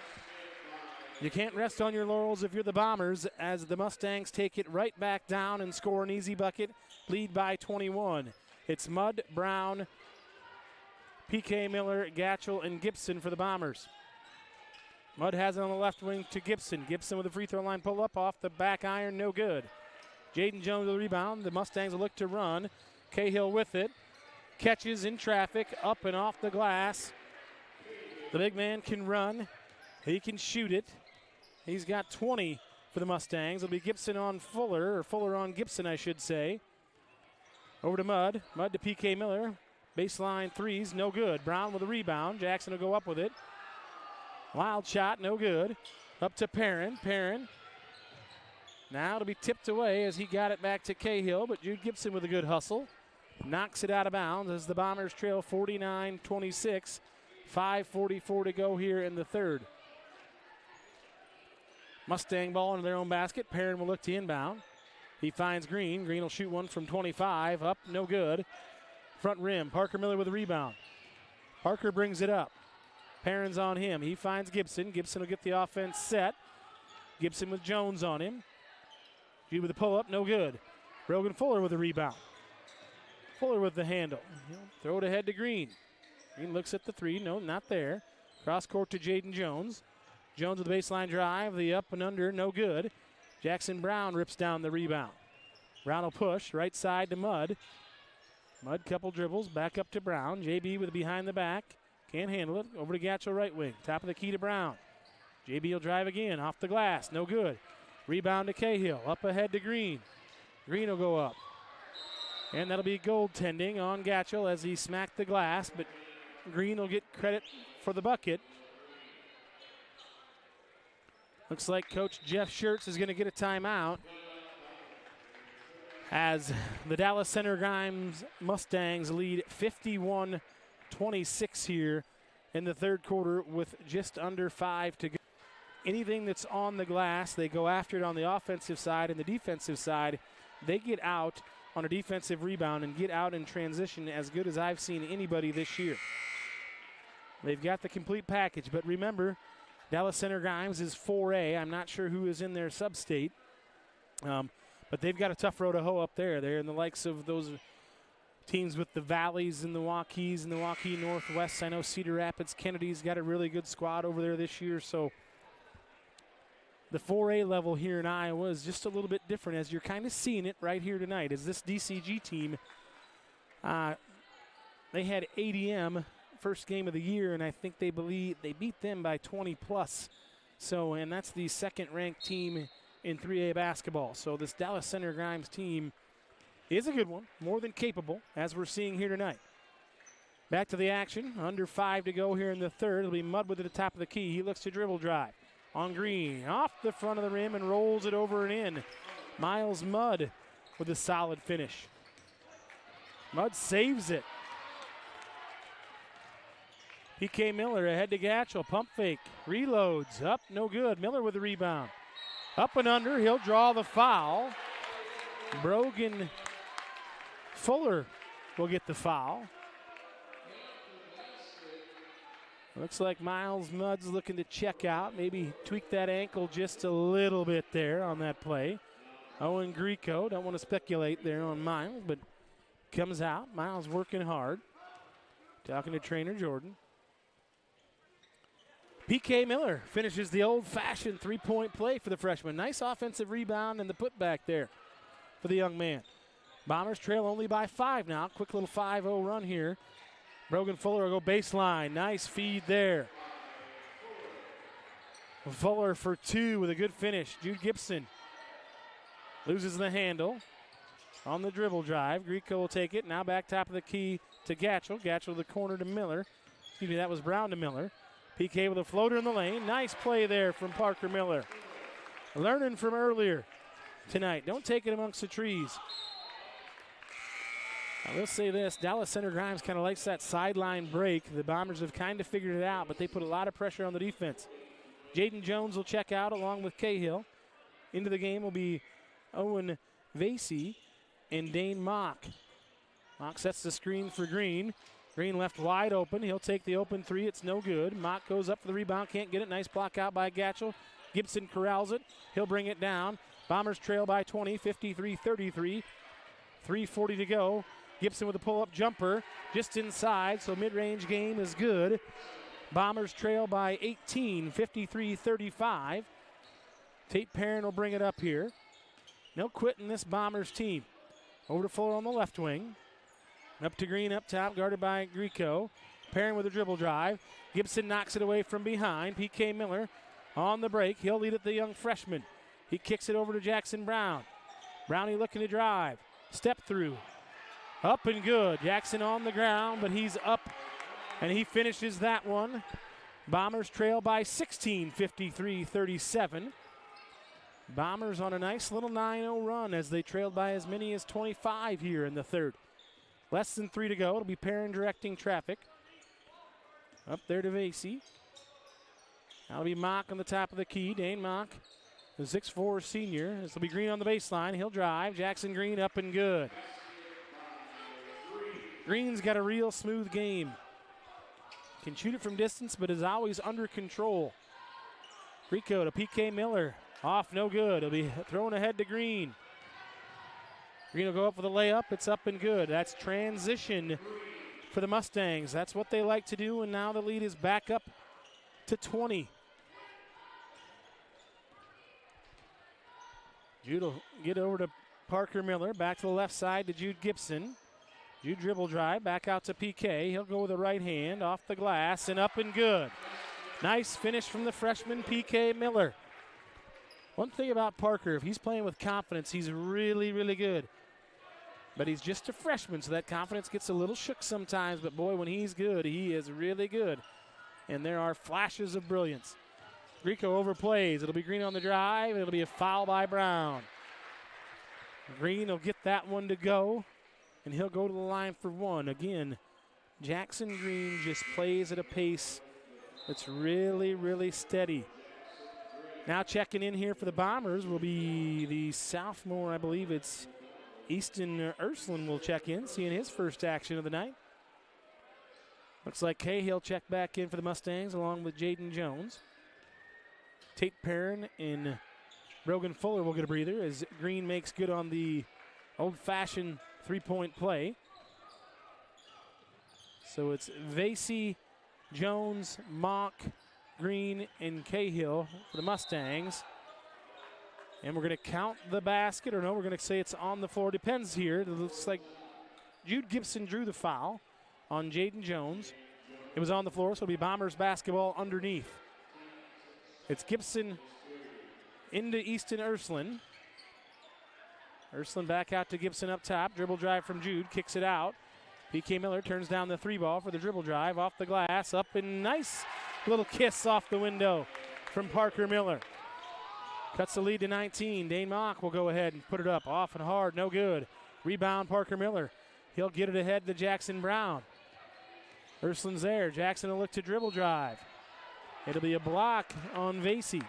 You can't rest on your laurels if you're the Bombers, as the Mustangs take it right back down and score an easy bucket, lead by 21. It's Mudd, Brown, P.K. Miller, Gatchell, and Gibson for the Bombers. Mudd has it on the left wing to Gibson. Gibson with a free throw line pull up off the back iron, no good. Jaden Jones with the rebound. The Mustangs will look to run. Cahill with it. Catches in traffic, up and off the glass. The big man can run. He can shoot it. He's got 20 for the Mustangs. It'll be Gibson on Fuller, or Fuller on Gibson, I should say. Over to Mudd. Mudd to P.K. Miller. Baseline threes, no good. Brown with a rebound. Jackson will go up with it. Wild shot, no good. Up to Perrin. Perrin. Now it'll be tipped away as he got it back to Cahill, but Jude Gibson with a good hustle knocks it out of bounds as the Bombers trail 49-26. 5:44 to go here in the third. Mustang ball into their own basket. Perrin will look to inbound. He finds Green. Green will shoot one from 25. Up, no good. Front rim. Parker Miller with a rebound. Parker brings it up. Perrin's on him. He finds Gibson. Gibson will get the offense set. Gibson with Jones on him. G with the pull-up, no good. Brogan Fuller with a rebound. Fuller with the handle. He'll throw it ahead to Green. Green looks at the 3. No, not there. Cross court to Jaden Jones. Jones with the baseline drive. The up and under, no good. Jackson Brown rips down the rebound. Brown will push. Right side to Mudd. Mudd couple dribbles. Back up to Brown. JB with a behind the back. Can't handle it. Over to Gatchell right wing. Top of the key to Brown. JB will drive again. Off the glass. No good. Rebound to Cahill. Up ahead to Green. Green will go up. And that'll be goaltending on Gatchell as he smacked the glass, but Green will get credit for the bucket. Looks like Coach Jeff Schertz is going to get a timeout as the Dallas Center Grimes Mustangs lead 51-26 here in the third quarter with just under 5 to go. Anything that's on the glass, they go after it on the offensive side, and the defensive side, they get out on a defensive rebound and get out in transition as good as I've seen anybody this year. They've got the complete package, but remember, Dallas Center Grimes is 4A. I'm not sure who is in their sub-state. But they've got a tough row to hoe up there. They're in the likes of those teams with the Valleys and the Waukees and the Waukee Northwest. I know Cedar Rapids Kennedy's got a really good squad over there this year. So the 4A level here in Iowa is just a little bit different, as you're kind of seeing it right here tonight. As this DCG team, they had ADM first game of the year, and I think they beat them by 20 plus. So, and that's the second-ranked team in 3A basketball. So this Dallas Center Grimes team is a good one, more than capable, as we're seeing here tonight. Back to the action, under 5 to go here in the third. It'll be Mudwith at the top of the key. He looks to dribble drive. On Green, off the front of the rim and rolls it over and in. Miles Mudd with a solid finish. Mudd saves it. PK Miller ahead to Gatchel, pump fake, reloads, up, no good. Miller with the rebound. Up and under, he'll draw the foul. Brogan Fuller will get the foul. Looks like Miles Mudd's looking to check out, maybe tweak that ankle just a little bit there on that play. Owen Greco, don't want to speculate there on Miles, but comes out. Miles working hard. Talking to trainer Jordan. PK Miller finishes the old-fashioned three-point play for the freshman. Nice offensive rebound and the putback there for the young man. Bombers trail only by 5 now. Quick little 5-0 run here. Brogan Fuller will go baseline. Nice feed there. Fuller for 2 with a good finish. Jude Gibson loses the handle on the dribble drive. Greco will take it. Now back top of the key to Gatchel. Gatchel the corner to Miller. Excuse me, that was Brown to Miller. PK with a floater in the lane. Nice play there from Parker Miller. Learning from earlier tonight. Don't take it amongst the trees. I will say this, Dallas Center Grimes kind of likes that sideline break. The Bombers have kind of figured it out, but they put a lot of pressure on the defense. Jaden Jones will check out along with Cahill. Into the game will be Owen Vasey and Dane Mock. Mock sets the screen for Green. Green left wide open. He'll take the open 3. It's no good. Mock goes up for the rebound. Can't get it. Nice block out by Gatchel. Gibson corrals it. He'll bring it down. Bombers trail by 20, 53-33. 3:40 to go. Gibson with a pull-up jumper just inside, so mid-range game is good. Bombers trail by 18, 53-35. Tate Perrin will bring it up here. No quitting this Bombers team. Over to Fuller on the left wing. Up to Green up top, guarded by Greco. Perrin with a dribble drive. Gibson knocks it away from behind. PK Miller on the break. He'll lead it the young freshman. He kicks it over to Jackson Brown. Brownie looking to drive. Step through. Up and good. Jackson on the ground, but he's up, and he finishes that one. Bombers trail by 16, 53-37. Bombers on a nice little 9-0 run as they trailed by as many as 25 here in the third. Less than 3 to go. It'll be Perrin directing traffic. Up there to Vasey. That'll be Mock on the top of the key. Dane Mock, the 6'4 senior. This will be Green on the baseline. He'll drive. Jackson Green up and good. Green's got a real smooth game. Can shoot it from distance, but is always under control. Greco to PK Miller. Off, no good. He'll be thrown ahead to Green. Green will go up with a layup. It's up and good. That's transition for the Mustangs. That's what they like to do, and now the lead is back up to 20. Jude will get over to Parker Miller. Back to the left side to Jude Gibson. Jude dribble drive, back out to PK. He'll go with the right hand, off the glass, and up and good. Nice finish from the freshman, PK Miller. One thing about Parker, if he's playing with confidence, he's really, really good. But he's just a freshman, so that confidence gets a little shook sometimes. But, boy, when he's good, he is really good. And there are flashes of brilliance. Greco overplays. It'll be Green on the drive. It'll be a foul by Brown. Green will get that one to go. And he'll go to the line for 1. Again, Jackson Green just plays at a pace that's really, really steady. Now checking in here for the Bombers will be the sophomore, I believe it's Easton Ursuline will check in, seeing his first action of the night. Looks like Cahill check back in for the Mustangs along with Jaden Jones. Tate Perrin and Brogan Fuller will get a breather as Green makes good on the old-fashioned three-point play. So it's Vasey, Jones, Mock, Green, and Cahill for the Mustangs. And we're going to count the basket, or no, we're going to say it's on the floor. Depends here. It looks like Jude Gibson drew the foul on Jaden Jones. It was on the floor, so it'll be Bombers basketball underneath. It's Gibson into Easton Ursuline. Ursuline back out to Gibson up top. Dribble drive from Jude, kicks it out. PK Miller turns down the three ball for the dribble drive, off the glass, up and nice little kiss off the window from Parker Miller. Cuts the lead to 19. Dane Mock will go ahead and put it up, off and hard, no good. Rebound Parker Miller. He'll get it ahead to Jackson Brown. Ursuline's there. Jackson will look to dribble drive. It'll be a block on Vasey.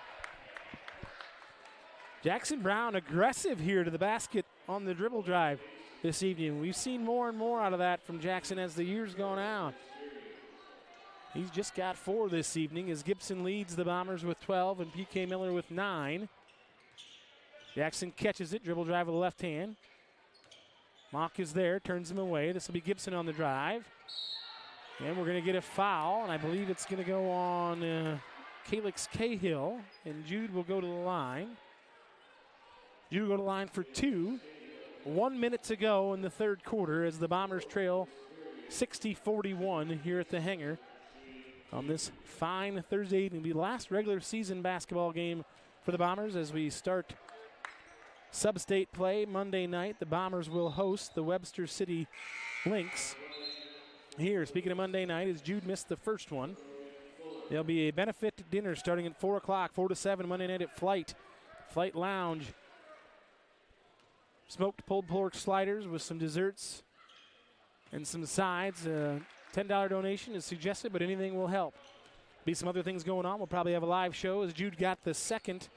Jackson Brown aggressive here to the basket on the dribble drive this evening. We've seen more and more out of that from Jackson as the years gone on. He's just got 4 this evening as Gibson leads the Bombers with 12 and PK Miller with 9. Jackson catches it, dribble drive with the left hand. Mock is there, turns him away. This will be Gibson on the drive. And we're going to get a foul, and I believe it's going to go on Calix Cahill, and Jude will go to the line. Jude will go to the line for 2. 1 minute to go in the third quarter as the Bombers trail 60-41 here at the hangar on this fine Thursday evening. It'll be the last regular season basketball game for the Bombers as we start sub-state play Monday night. The Bombers will host the Webster City Lynx. Here, speaking of Monday night, as Jude missed the first one, there'll be a benefit dinner starting at 4 o'clock, 4 to 7 Monday night at Flight Lounge. Smoked pulled pork sliders with some desserts and some sides. $10 donation is suggested, but anything will help. Be some other things going on. We'll probably have a live show as Jude got the second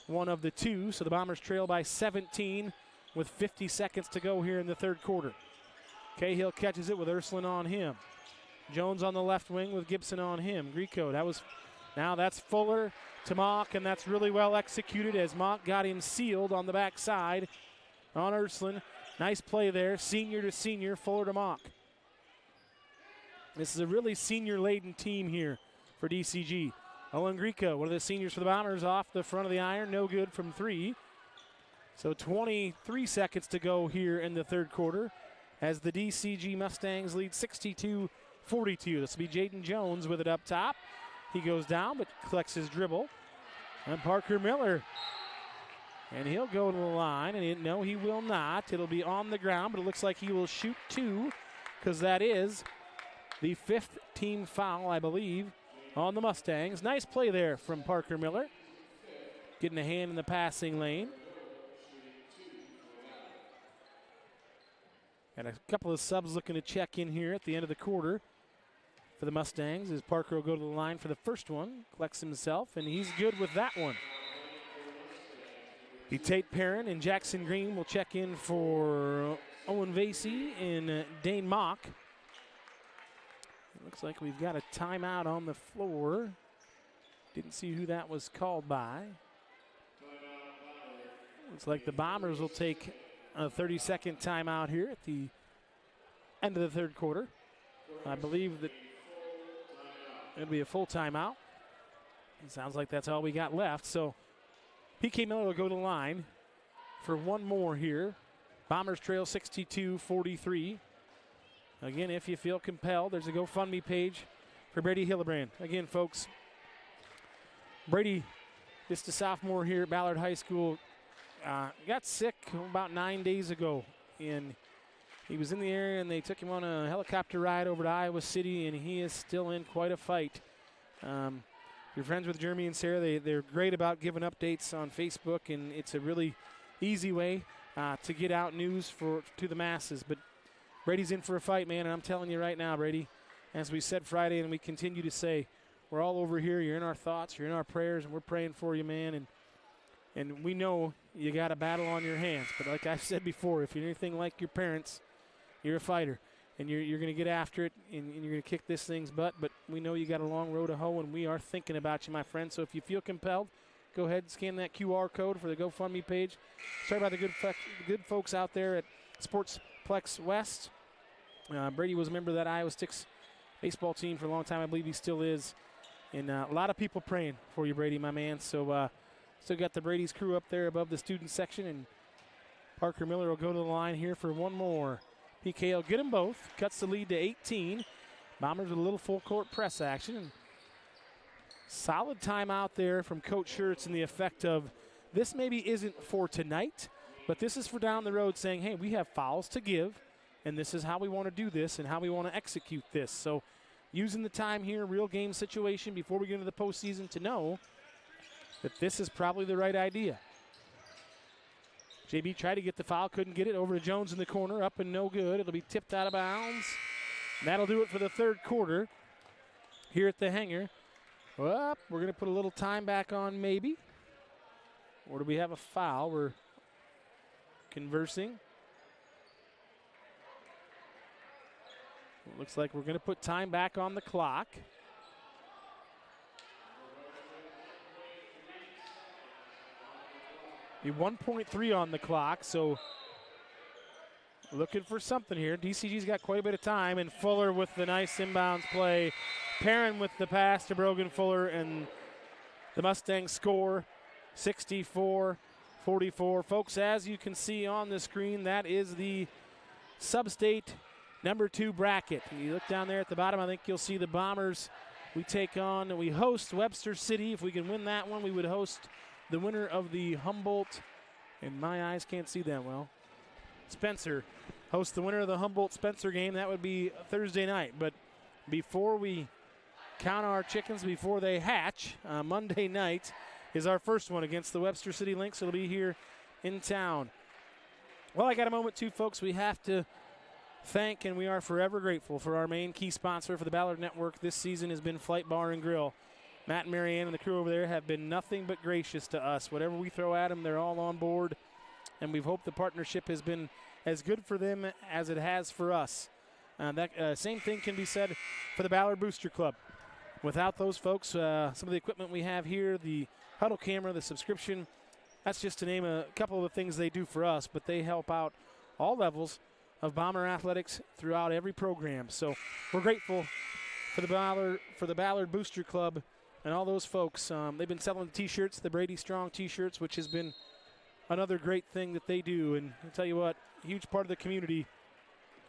one of the 2. So the Bombers trail by 17 with 50 seconds to go here in the third quarter. Cahill catches it with Ursuline on him. Jones on the left wing with Gibson on him. Grieco, that's Fuller to Mock, and that's really well executed as Mock got him sealed on the backside on Ursuline. Nice play there, senior to senior, Fuller to Mock. This is a really senior-laden team here for DCG. Owen Grieco, one of the seniors for the Bombers, off the front of the iron, no good from 3. So 23 seconds to go here in the third quarter as the DCG Mustangs lead 62-42. This will be Jaden Jones with it up top. He goes down but collects his dribble. And Parker Miller. And he'll go to the line. And no, he will not. It'll be on the ground, but it looks like he will shoot 2 because that is the 5th team foul, I believe, on the Mustangs. Nice play there from Parker Miller. Getting a hand in the passing lane. And a couple of subs looking to check in here at the end of the quarter for the Mustangs as Parker will go to the line for the first one, collects himself, and he's good with that one. The Tate Perrin and Jackson Green will check in for Owen Vasey and Dane Mock. It looks like we've got a timeout on the floor. Didn't see who that was called by. Looks like the Bombers will take a 30-second timeout here at the end of the third quarter. I believe that it'll be a full timeout. It sounds like that's all we got left. So PK Miller will go to the line for one more here. Bombers trail 62-43. Again, if you feel compelled, there's a GoFundMe page for Brady Hillebrand. Again, folks, Brady, just a sophomore here at Ballard High School, got sick about 9 days ago, and he was in the area, and they took him on a helicopter ride over to Iowa City, and he is still in quite a fight. You're friends with Jeremy and Sarah. They're great about giving updates on Facebook, and it's a really easy way to get out news to the masses. But Brady's in for a fight, man, and I'm telling you right now, Brady, as we said Friday and we continue to say, we're all over here. You're in our thoughts. You're in our prayers, and we're praying for you, man. And we know you got a battle on your hands. But like I've said before, if you're anything like your parents, you're a fighter. and you're going to get after it, and you're going to kick this thing's butt. But we know you got a long road to hoe, and we are thinking about you, my friend. So if you feel compelled, go ahead and scan that QR code for the GoFundMe page. Sorry about the good folks out there at Sportsplex West. Brady was a member of that Iowa Sticks baseball team for a long time. I believe he still is. And a lot of people praying for you, Brady, my man. So still got the Brady's crew up there above the student section, and Parker Miller will go to the line here for one more. PK will get them both. Cuts the lead to 18. Bombers with a little full court press action. And solid timeout there from Coach Schertz in the effect of this maybe isn't for tonight, but this is for down the road, saying, hey, we have fouls to give, and this is how we want to do this and how we want to execute this. So using the time here, real game situation before we get into the postseason to know that this is probably the right idea. JB tried to get the foul, couldn't get it. Over to Jones in the corner, up and no good. It'll be tipped out of bounds. And that'll do it for the third quarter here at the hangar. Well, we're going to put a little time back on maybe. Or do we have a foul? We're conversing. It looks like we're going to put time back on the clock. Be 1.3 on the clock, so looking for something here. DCG's got quite a bit of time, and Fuller with the nice inbounds play. Perrin with the pass to Brogan Fuller, and the Mustangs score 64-44. Folks, as you can see on the screen, that is the Sub-State number 2 bracket. You look down there at the bottom, I think you'll see the Bombers. We host Webster City. If we can win that one, we would host the winner of the Humboldt, and my eyes can't see that well, Spencer. Host the winner of the Humboldt-Spencer game. That would be Thursday night. But before we count our chickens, before they hatch, Monday night is our first one against the Webster City Lynx. It'll be here in town. Well, I got a moment too, folks. We have to thank, and we are forever grateful for our main key sponsor for the Ballard Network this season has been Flight Bar and Grill. Matt and Marianne and the crew over there have been nothing but gracious to us. Whatever we throw at them, they're all on board, and we've hoped the partnership has been as good for them as it has for us. That same thing can be said for the Ballard Booster Club. Without those folks, some of the equipment we have here, the huddle camera, the subscription, that's just to name a couple of the things they do for us, but they help out all levels of Bomber athletics throughout every program. So we're grateful for the Ballard Booster Club and all those folks. They've been selling the T-shirts, the Brady Strong T-shirts, which has been another great thing that they do. And I'll tell you what, a huge part of the community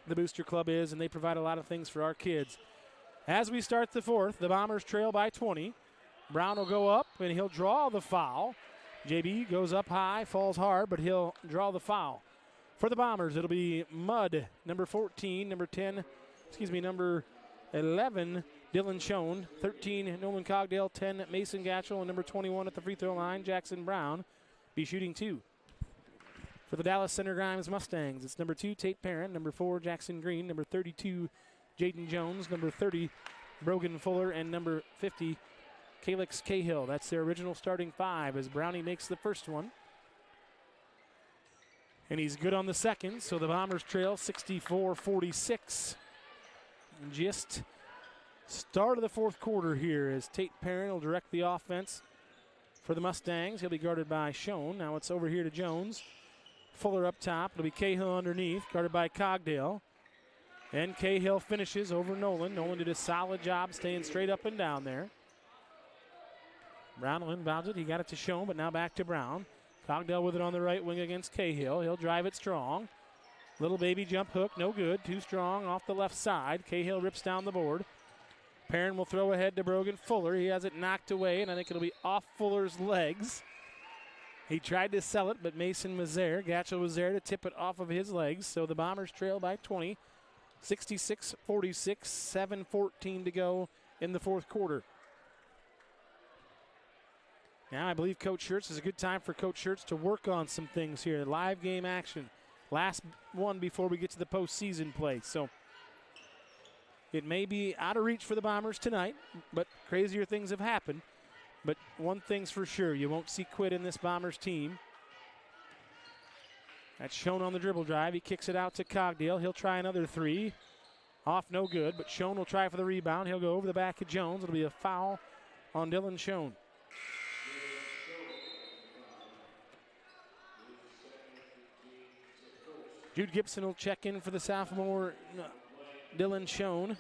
the Booster Club is, and they provide a lot of things for our kids. As we start the fourth, the Bombers trail by 20. Brown will go up, and he'll draw the foul. JB goes up high, falls hard, but he'll draw the foul. For the Bombers, it'll be Mudd, number 14, number 11, Dylan Schoen, 13, Nolan Cogdale, 10, Mason Gatchell, and number 21 at the free throw line, Jackson Brown, be shooting 2. For the Dallas Center Grimes Mustangs, it's number 2, Tate Perrin, number 4, Jackson Green, number 32, Jaden Jones, number 30, Brogan Fuller, and number 50, Calix Cahill. That's their original starting 5 as Brownie makes the first one. And he's good on the second, so the Bombers trail 64-46. Just start of the fourth quarter here as Tate Perrin will direct the offense for the Mustangs. He'll be guarded by Schoen. Now it's over here to Jones. Fuller up top. It'll be Cahill underneath, guarded by Cogdale. And Cahill finishes over Nolan. Nolan did a solid job staying straight up and down there. Brown will inbound it. He got it to Schoen, but now back to Brown. Cogdale with it on the right wing against Cahill. He'll drive it strong. Little baby jump hook, no good. Too strong off the left side. Cahill rips down the board. Perrin will throw ahead to Brogan Fuller. He has it knocked away, and I think it'll be off Fuller's legs. He tried to sell it, but Mason was there. Gatchell was there to tip it off of his legs. So the Bombers trail by 20. 66-46, 7:14 to go in the fourth quarter. Now I believe Coach Schertz is a good time for Coach Schertz to work on some things here. Live game action. Last one before we get to the postseason play. So it may be out of reach for the Bombers tonight, but crazier things have happened. But one thing's for sure, you won't see quit in this Bombers team. That's shown on the dribble drive. He kicks it out to Cogdale. He'll try another three. Off no good, but Schoen will try for the rebound. He'll go over the back of Jones. It'll be a foul on Dylan Schoen. Jude Gibson will check in for the sophomore Dylan Schoen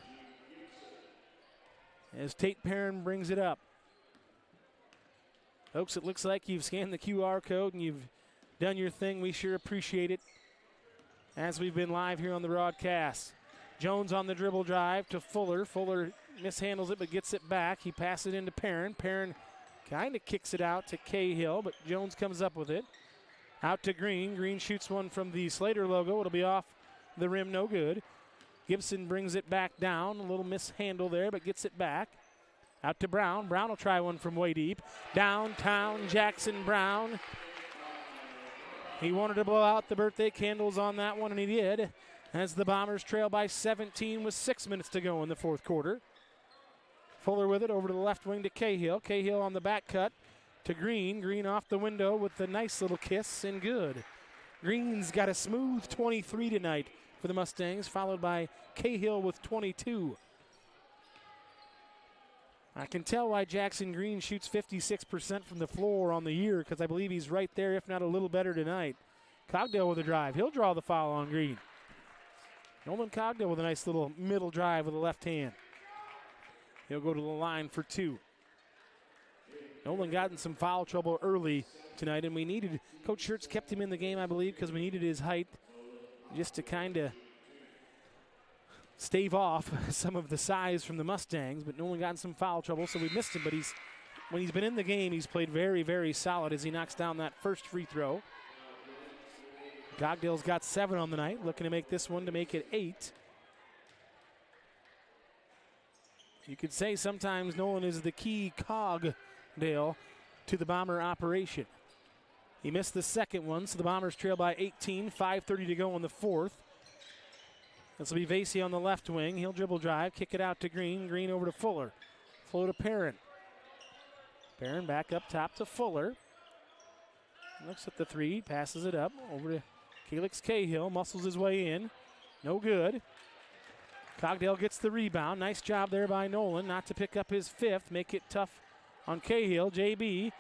as Tate Perrin brings it up. Folks, it looks like you've scanned the QR code and you've done your thing. We sure appreciate it as we've been live here on the broadcast. Jones on the dribble drive to Fuller. Fuller mishandles it but gets it back. He passes it into Perrin. Perrin kind of kicks it out to Cahill, but Jones comes up with it. Out to Green. Green shoots one from the Slater logo. It'll be off the rim, no good. Gibson brings it back down. A little mishandle there, but gets it back. Out to Brown. Brown will try one from way deep. Downtown Jackson Brown. He wanted to blow out the birthday candles on that one, and he did, as the Bombers trail by 17 with 6 minutes to go in the fourth quarter. Fuller with it over to the left wing to Cahill. Cahill on the back cut to Green. Green off the window with a nice little kiss and good. Green's got a smooth 23 tonight for the Mustangs, followed by Cahill with 22. I can tell why Jackson Green shoots 56% from the floor on the year, because I believe he's right there, if not a little better tonight. Cogdale with a drive. He'll draw the foul on Green. Nolan Cogdale with a nice little middle drive with the left hand. He'll go to the line for two. Nolan got in some foul trouble early tonight, and we needed, Coach Schertz kept him in the game, I believe, because we needed his height just to kind of stave off some of the size from the Mustangs, but Nolan got in some foul trouble, so we missed him. But when he's been in the game, he's played very, very solid as he knocks down that first free throw. Cogdale's got 7 on the night, looking to make this one to make it 8. You could say sometimes Nolan is the key Cogdale to the Bomber operation. He missed the second one, so the Bombers trail by 18, 5:30 to go in the fourth. This will be Vasey on the left wing. He'll dribble drive, kick it out to Green. Green over to Fuller. Fuller to Perrin. Perrin back up top to Fuller. Looks at the three, passes it up over to Calix Cahill. Muscles his way in. No good. Cogdale gets the rebound. Nice job there by Nolan not to pick up his 5th. Make it tough on Cahill. JB,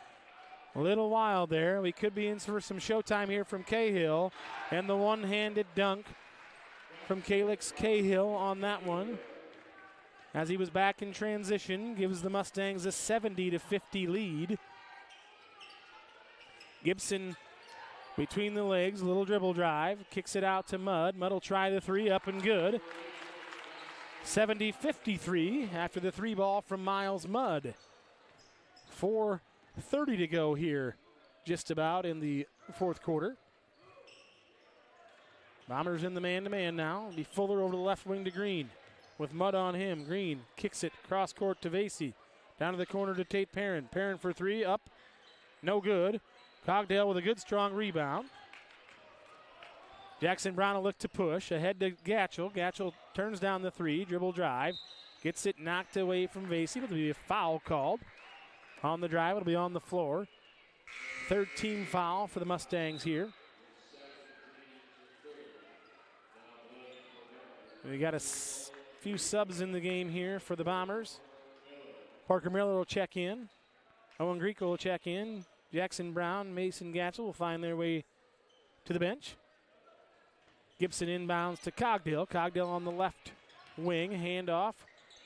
a little wild there. We could be in for some showtime here from Cahill. And the one-handed dunk from Calix Cahill on that one, as he was back in transition, gives the Mustangs a 70-50 lead. Gibson between the legs, little dribble drive, kicks it out to Mudd. Mudd will try the three, up and good. 70-53 after the three ball from Miles Mudd. 4:30 to go here, just about in the fourth quarter. Bombers in the man-to-man now. It'll be Fuller over the left wing to Green with Mudd on him. Green kicks it cross court to Vasey. Down to the corner to Tate Perrin. Perrin for three, up, no good. Cogdale with a good strong rebound. Jackson Brown will look to push. Ahead to Gatchell. Gatchell turns down the three, dribble drive. Gets it knocked away from Vasey. It'll be a foul called on the drive. It'll be on the floor. Third team foul for the Mustangs here. We got a few subs in the game here for the Bombers. Parker Miller will check in. Owen Greco will check in. Jackson Brown, Mason Gatchell will find their way to the bench. Gibson inbounds to Cogdale. Cogdale on the left wing. Handoff.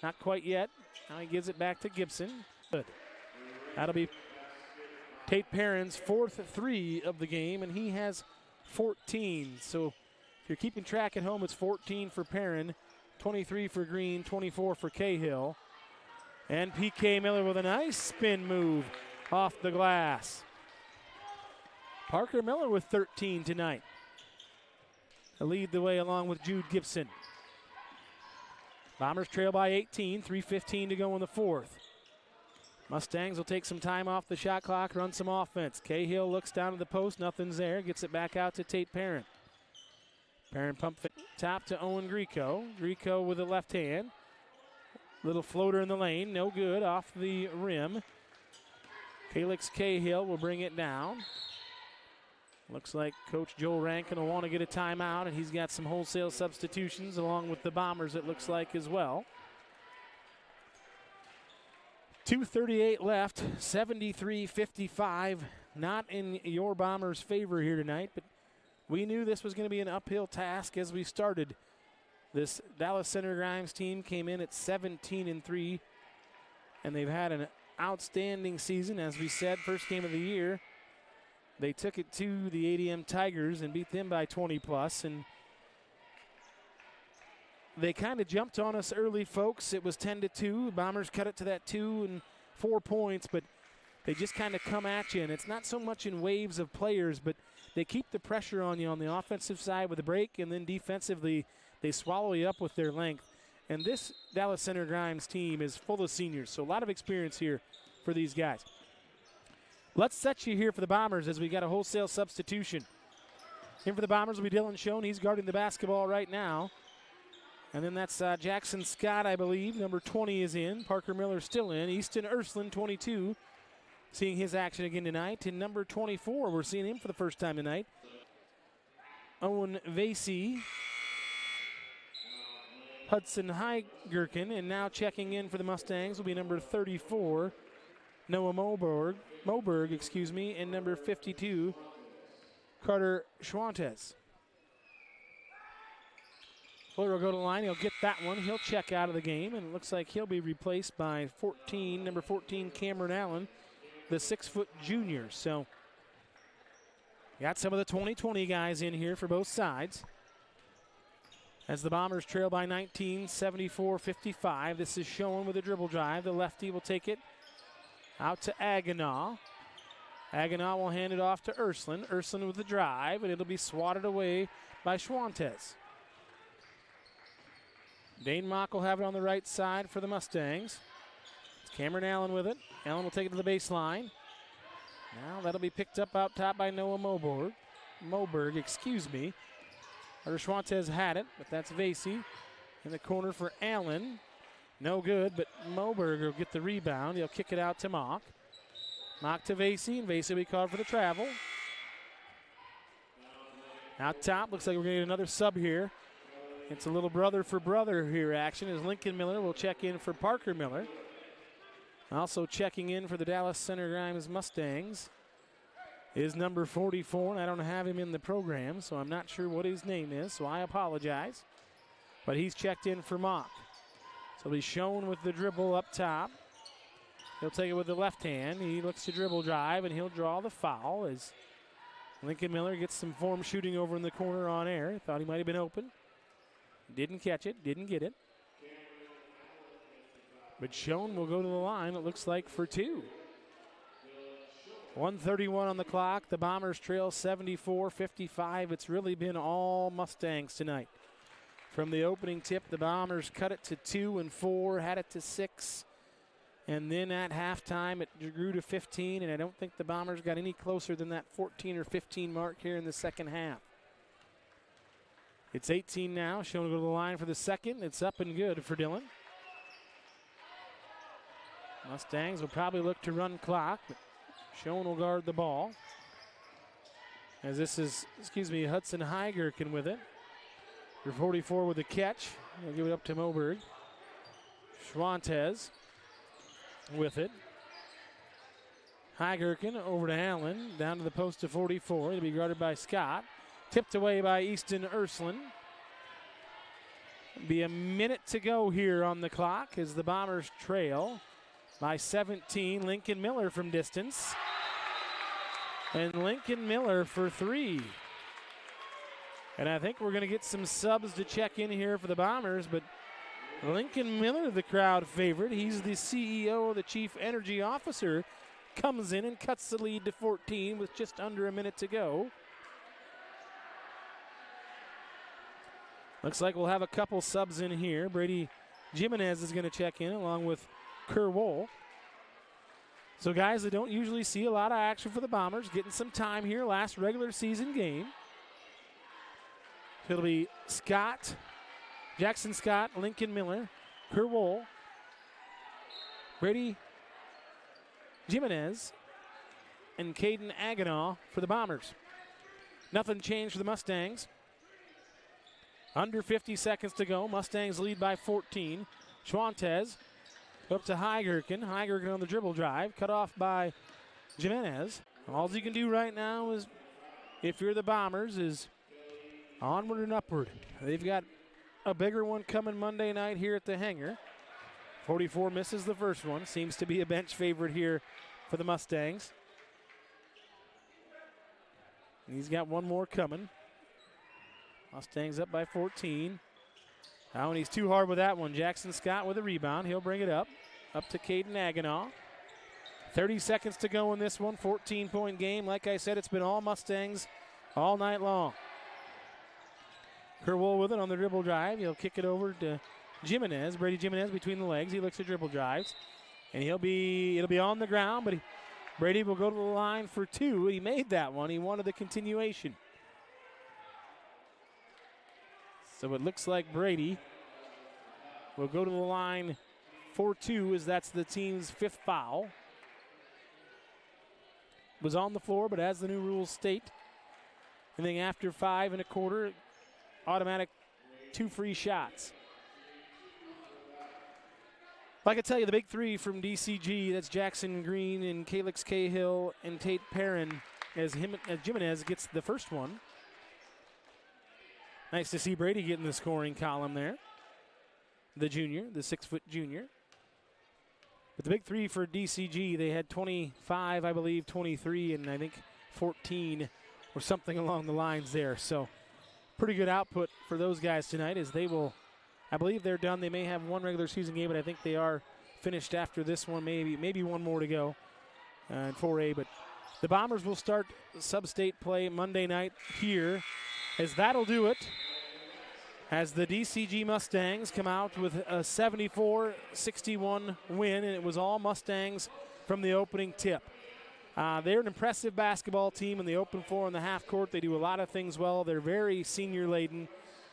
Not quite yet. Now he gives it back to Gibson. Good. That'll be Tate Perrin's 4th 3 of the game, and he has 14. So if you're keeping track at home, it's 14 for Perrin, 23 for Green, 24 for Cahill. And PK Miller with a nice spin move off the glass. Parker Miller with 13 tonight. To lead the way along with Jude Gibson. Bombers trail by 18, 3:15 to go in the fourth. Mustangs will take some time off the shot clock, run some offense. Cahill looks down to the post, nothing's there, gets it back out to Tate Perrin. Perrin pump it top to Owen Greco. Greco with the left hand. Little floater in the lane, no good, off the rim. Calix Cahill will bring it down. Looks like Coach Joel Rankin will want to get a timeout, and he's got some wholesale substitutions along with the Bombers, it looks like, as well. 2:38 left, 73-55. Not in your Bombers' favor here tonight, but we knew this was going to be an uphill task as we started. This Dallas Center Grimes team came in at 17-3, and they've had an outstanding season. As we said, first game of the year, they took it to the ADM Tigers and beat them by 20+, and they kind of jumped on us early, folks. It was 10-2. Bombers cut it to that 2 and 4 points, but they just kind of come at you, and it's not so much in waves of players, but they keep the pressure on you on the offensive side with a break, and then defensively they swallow you up with their length. And this Dallas Center Grimes team is full of seniors, so a lot of experience here for these guys. Let's set you here for the Bombers as we got a wholesale substitution. In for the Bombers will be Dylan Schoen. He's guarding the basketball right now. And then that's Jackson Scott, I believe. Number 20 is in. Parker Miller still in. Easton Ursland, 22, seeing his action again tonight. And number 24, we're seeing him for the first time tonight. Owen Vasey. Hudson Heigerken. And now checking in for the Mustangs will be number 34, Noah Moberg, and number 52, Carter Schwantes. Fuller will go to the line. He'll get that one. He'll check out of the game, and it looks like he'll be replaced by number 14, Cameron Allen, the 6-foot junior. So got some of the 2020 guys in here for both sides. As the Bombers trail by 19, 74-55. This is Schoen with a dribble drive. The lefty will take it out to Aganaw. Aganaw will hand it off to Ursland. Ursland with the drive, and it'll be swatted away by Schwantes. Dane Mock will have it on the right side for the Mustangs. It's Cameron Allen with it. Allen will take it to the baseline. Now that'll be picked up out top by Noah Moberg. Carter Schwantes had it, but that's Vasey in the corner for Allen. No good, but Moberg will get the rebound. He'll kick it out to Mock. Mock to Vasey, and Vasey will be called for the travel. Out top, looks like we're going to get another sub here. It's a little brother for brother here action as Lincoln Miller will check in for Parker Miller. Also checking in for the Dallas Center Grimes Mustangs is number 44, and I don't have him in the program, so I'm not sure what his name is, so I apologize. But he's checked in for Mock. So he's shown with the dribble up top. He'll take it with the left hand. He looks to dribble drive, and he'll draw the foul as Lincoln Miller gets some form shooting over in the corner on air. Thought he might have been open. Didn't catch it, didn't get it. But Schoen will go to the line, it looks like, for 2. 1:31 on the clock. The Bombers trail 74-55. It's really been all Mustangs tonight. From the opening tip, the Bombers cut it to 2 and 4, had it to 6. And then at halftime, it grew to 15, and I don't think the Bombers got any closer than that 14 or 15 mark here in the second half. It's 18 now. Schoen to go to the line for the second. It's up and good for Dylan. Mustangs will probably look to run clock, but Schoen will guard the ball. As this is, Hudson Heigerken with it. For 44 with the catch. He'll give it up to Moberg. Schwantes with it. Heigerken over to Allen. Down to the post to 44. It'll be guarded by Scott. Tipped away by Easton Ursland. Be a minute to go here on the clock as the Bombers trail by 17. Lincoln Miller from distance. And Lincoln Miller for 3. And I think we're going to get some subs to check in here for the Bombers, but Lincoln Miller, the crowd favorite, he's the CEO, the Chief Energy Officer, comes in and cuts the lead to 14 with just under a minute to go. Looks like we'll have a couple subs in here. Brady Jimenez is going to check in along with Kerr Wohl. So guys that don't usually see a lot of action for the Bombers, getting some time here, last regular season game. It'll be Scott, Jackson Scott, Lincoln Miller, Kerr Wohl, Brady Jimenez, and Caden Aganaw for the Bombers. Nothing changed for the Mustangs. Under 50 seconds to go. Mustangs lead by 14. Schwantez up to Heigerken. Heigerken on the dribble drive. Cut off by Jimenez. All you can do right now is, if you're the Bombers, is onward and upward. They've got a bigger one coming Monday night here at the hangar. 44 misses the first one. Seems to be a bench favorite here for the Mustangs. He's got one more coming. Mustangs up by 14. Now, and he's too hard with that one. Jackson Scott with a rebound. He'll bring it up to Caden Aguinaw. 30 seconds to go in this one. 14-point game. Like I said, it's been all Mustangs all night long. Kerwohl with it on the dribble drive. He'll kick it over to Jimenez. Brady Jimenez between the legs. He looks at dribble drives. And it'll be on the ground, but Brady will go to the line for two. He made that one. He wanted the continuation. So it looks like Brady will go to the line for two, as that's the team's fifth foul. Was on the floor, but as the new rules state, anything after 5 1/4, automatic 2 free shots. Like I tell you, the big three from DCG, that's Jackson Green and Calix Cahill and Tate Perrin, as Jimenez gets the first one. Nice to see Brady get in the scoring column there. The junior, the 6-foot junior. But the big three for DCG, they had 25, I believe, 23, and I think 14 or something along the lines there. So pretty good output for those guys tonight, as they will, I believe they're done. They may have one regular season game, but I think they are finished after this one. Maybe one more to go in 4A. But the Bombers will start sub-state play Monday night here, as that'll do it, as the DCG Mustangs come out with a 74-61 win, and it was all Mustangs from the opening tip. They're an impressive basketball team in the open floor and the half court. They do a lot of things well. They're very senior-laden,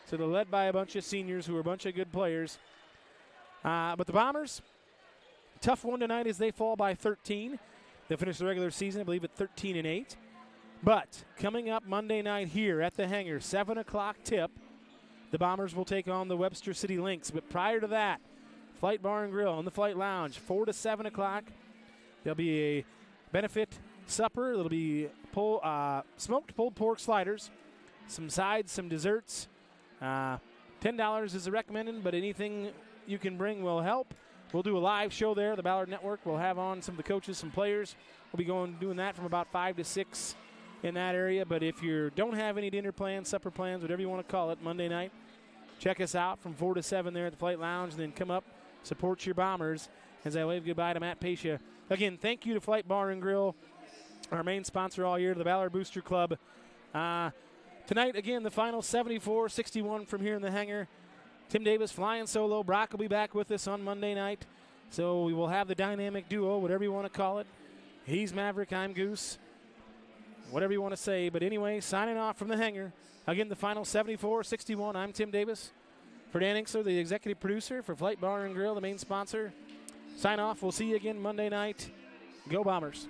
so they're led by a bunch of seniors who are a bunch of good players. But the Bombers, tough one tonight as they fall by 13. They finish the regular season, I believe, at 13-8. But coming up Monday night here at the hangar, 7 o'clock tip, the Bombers will take on the Webster City Lynx. But prior to that, Flight Bar and Grill in the Flight Lounge, 4 to 7 o'clock. There'll be a benefit supper. It'll be smoked pulled pork sliders, some sides, some desserts. $10 is the recommended, but anything you can bring will help. We'll do a live show there. The Ballard Network will have on some of the coaches, some players. We'll be doing that from about 5 to 6 in that area. But if you don't have any dinner plans, supper plans, whatever you want to call it, Monday night, check us out from 4 to 7 there at the Flight Lounge, and then come up, support your Bombers, as I wave goodbye to Matt Pasha. Again, thank you to Flight Bar and Grill, our main sponsor all year, to the Ballard Booster Club. Tonight, again, the final 74-61 from here in the hangar. Tim Davis flying solo. Brock will be back with us on Monday night. So we will have the dynamic duo, whatever you want to call it. He's Maverick, I'm Goose. Whatever you want to say. But anyway, signing off from the hangar. Again, the final 74-61. I'm Tim Davis. For Dan Inksler, the executive producer. For Flight Bar and Grill, the main sponsor. Sign off. We'll see you again Monday night. Go Bombers.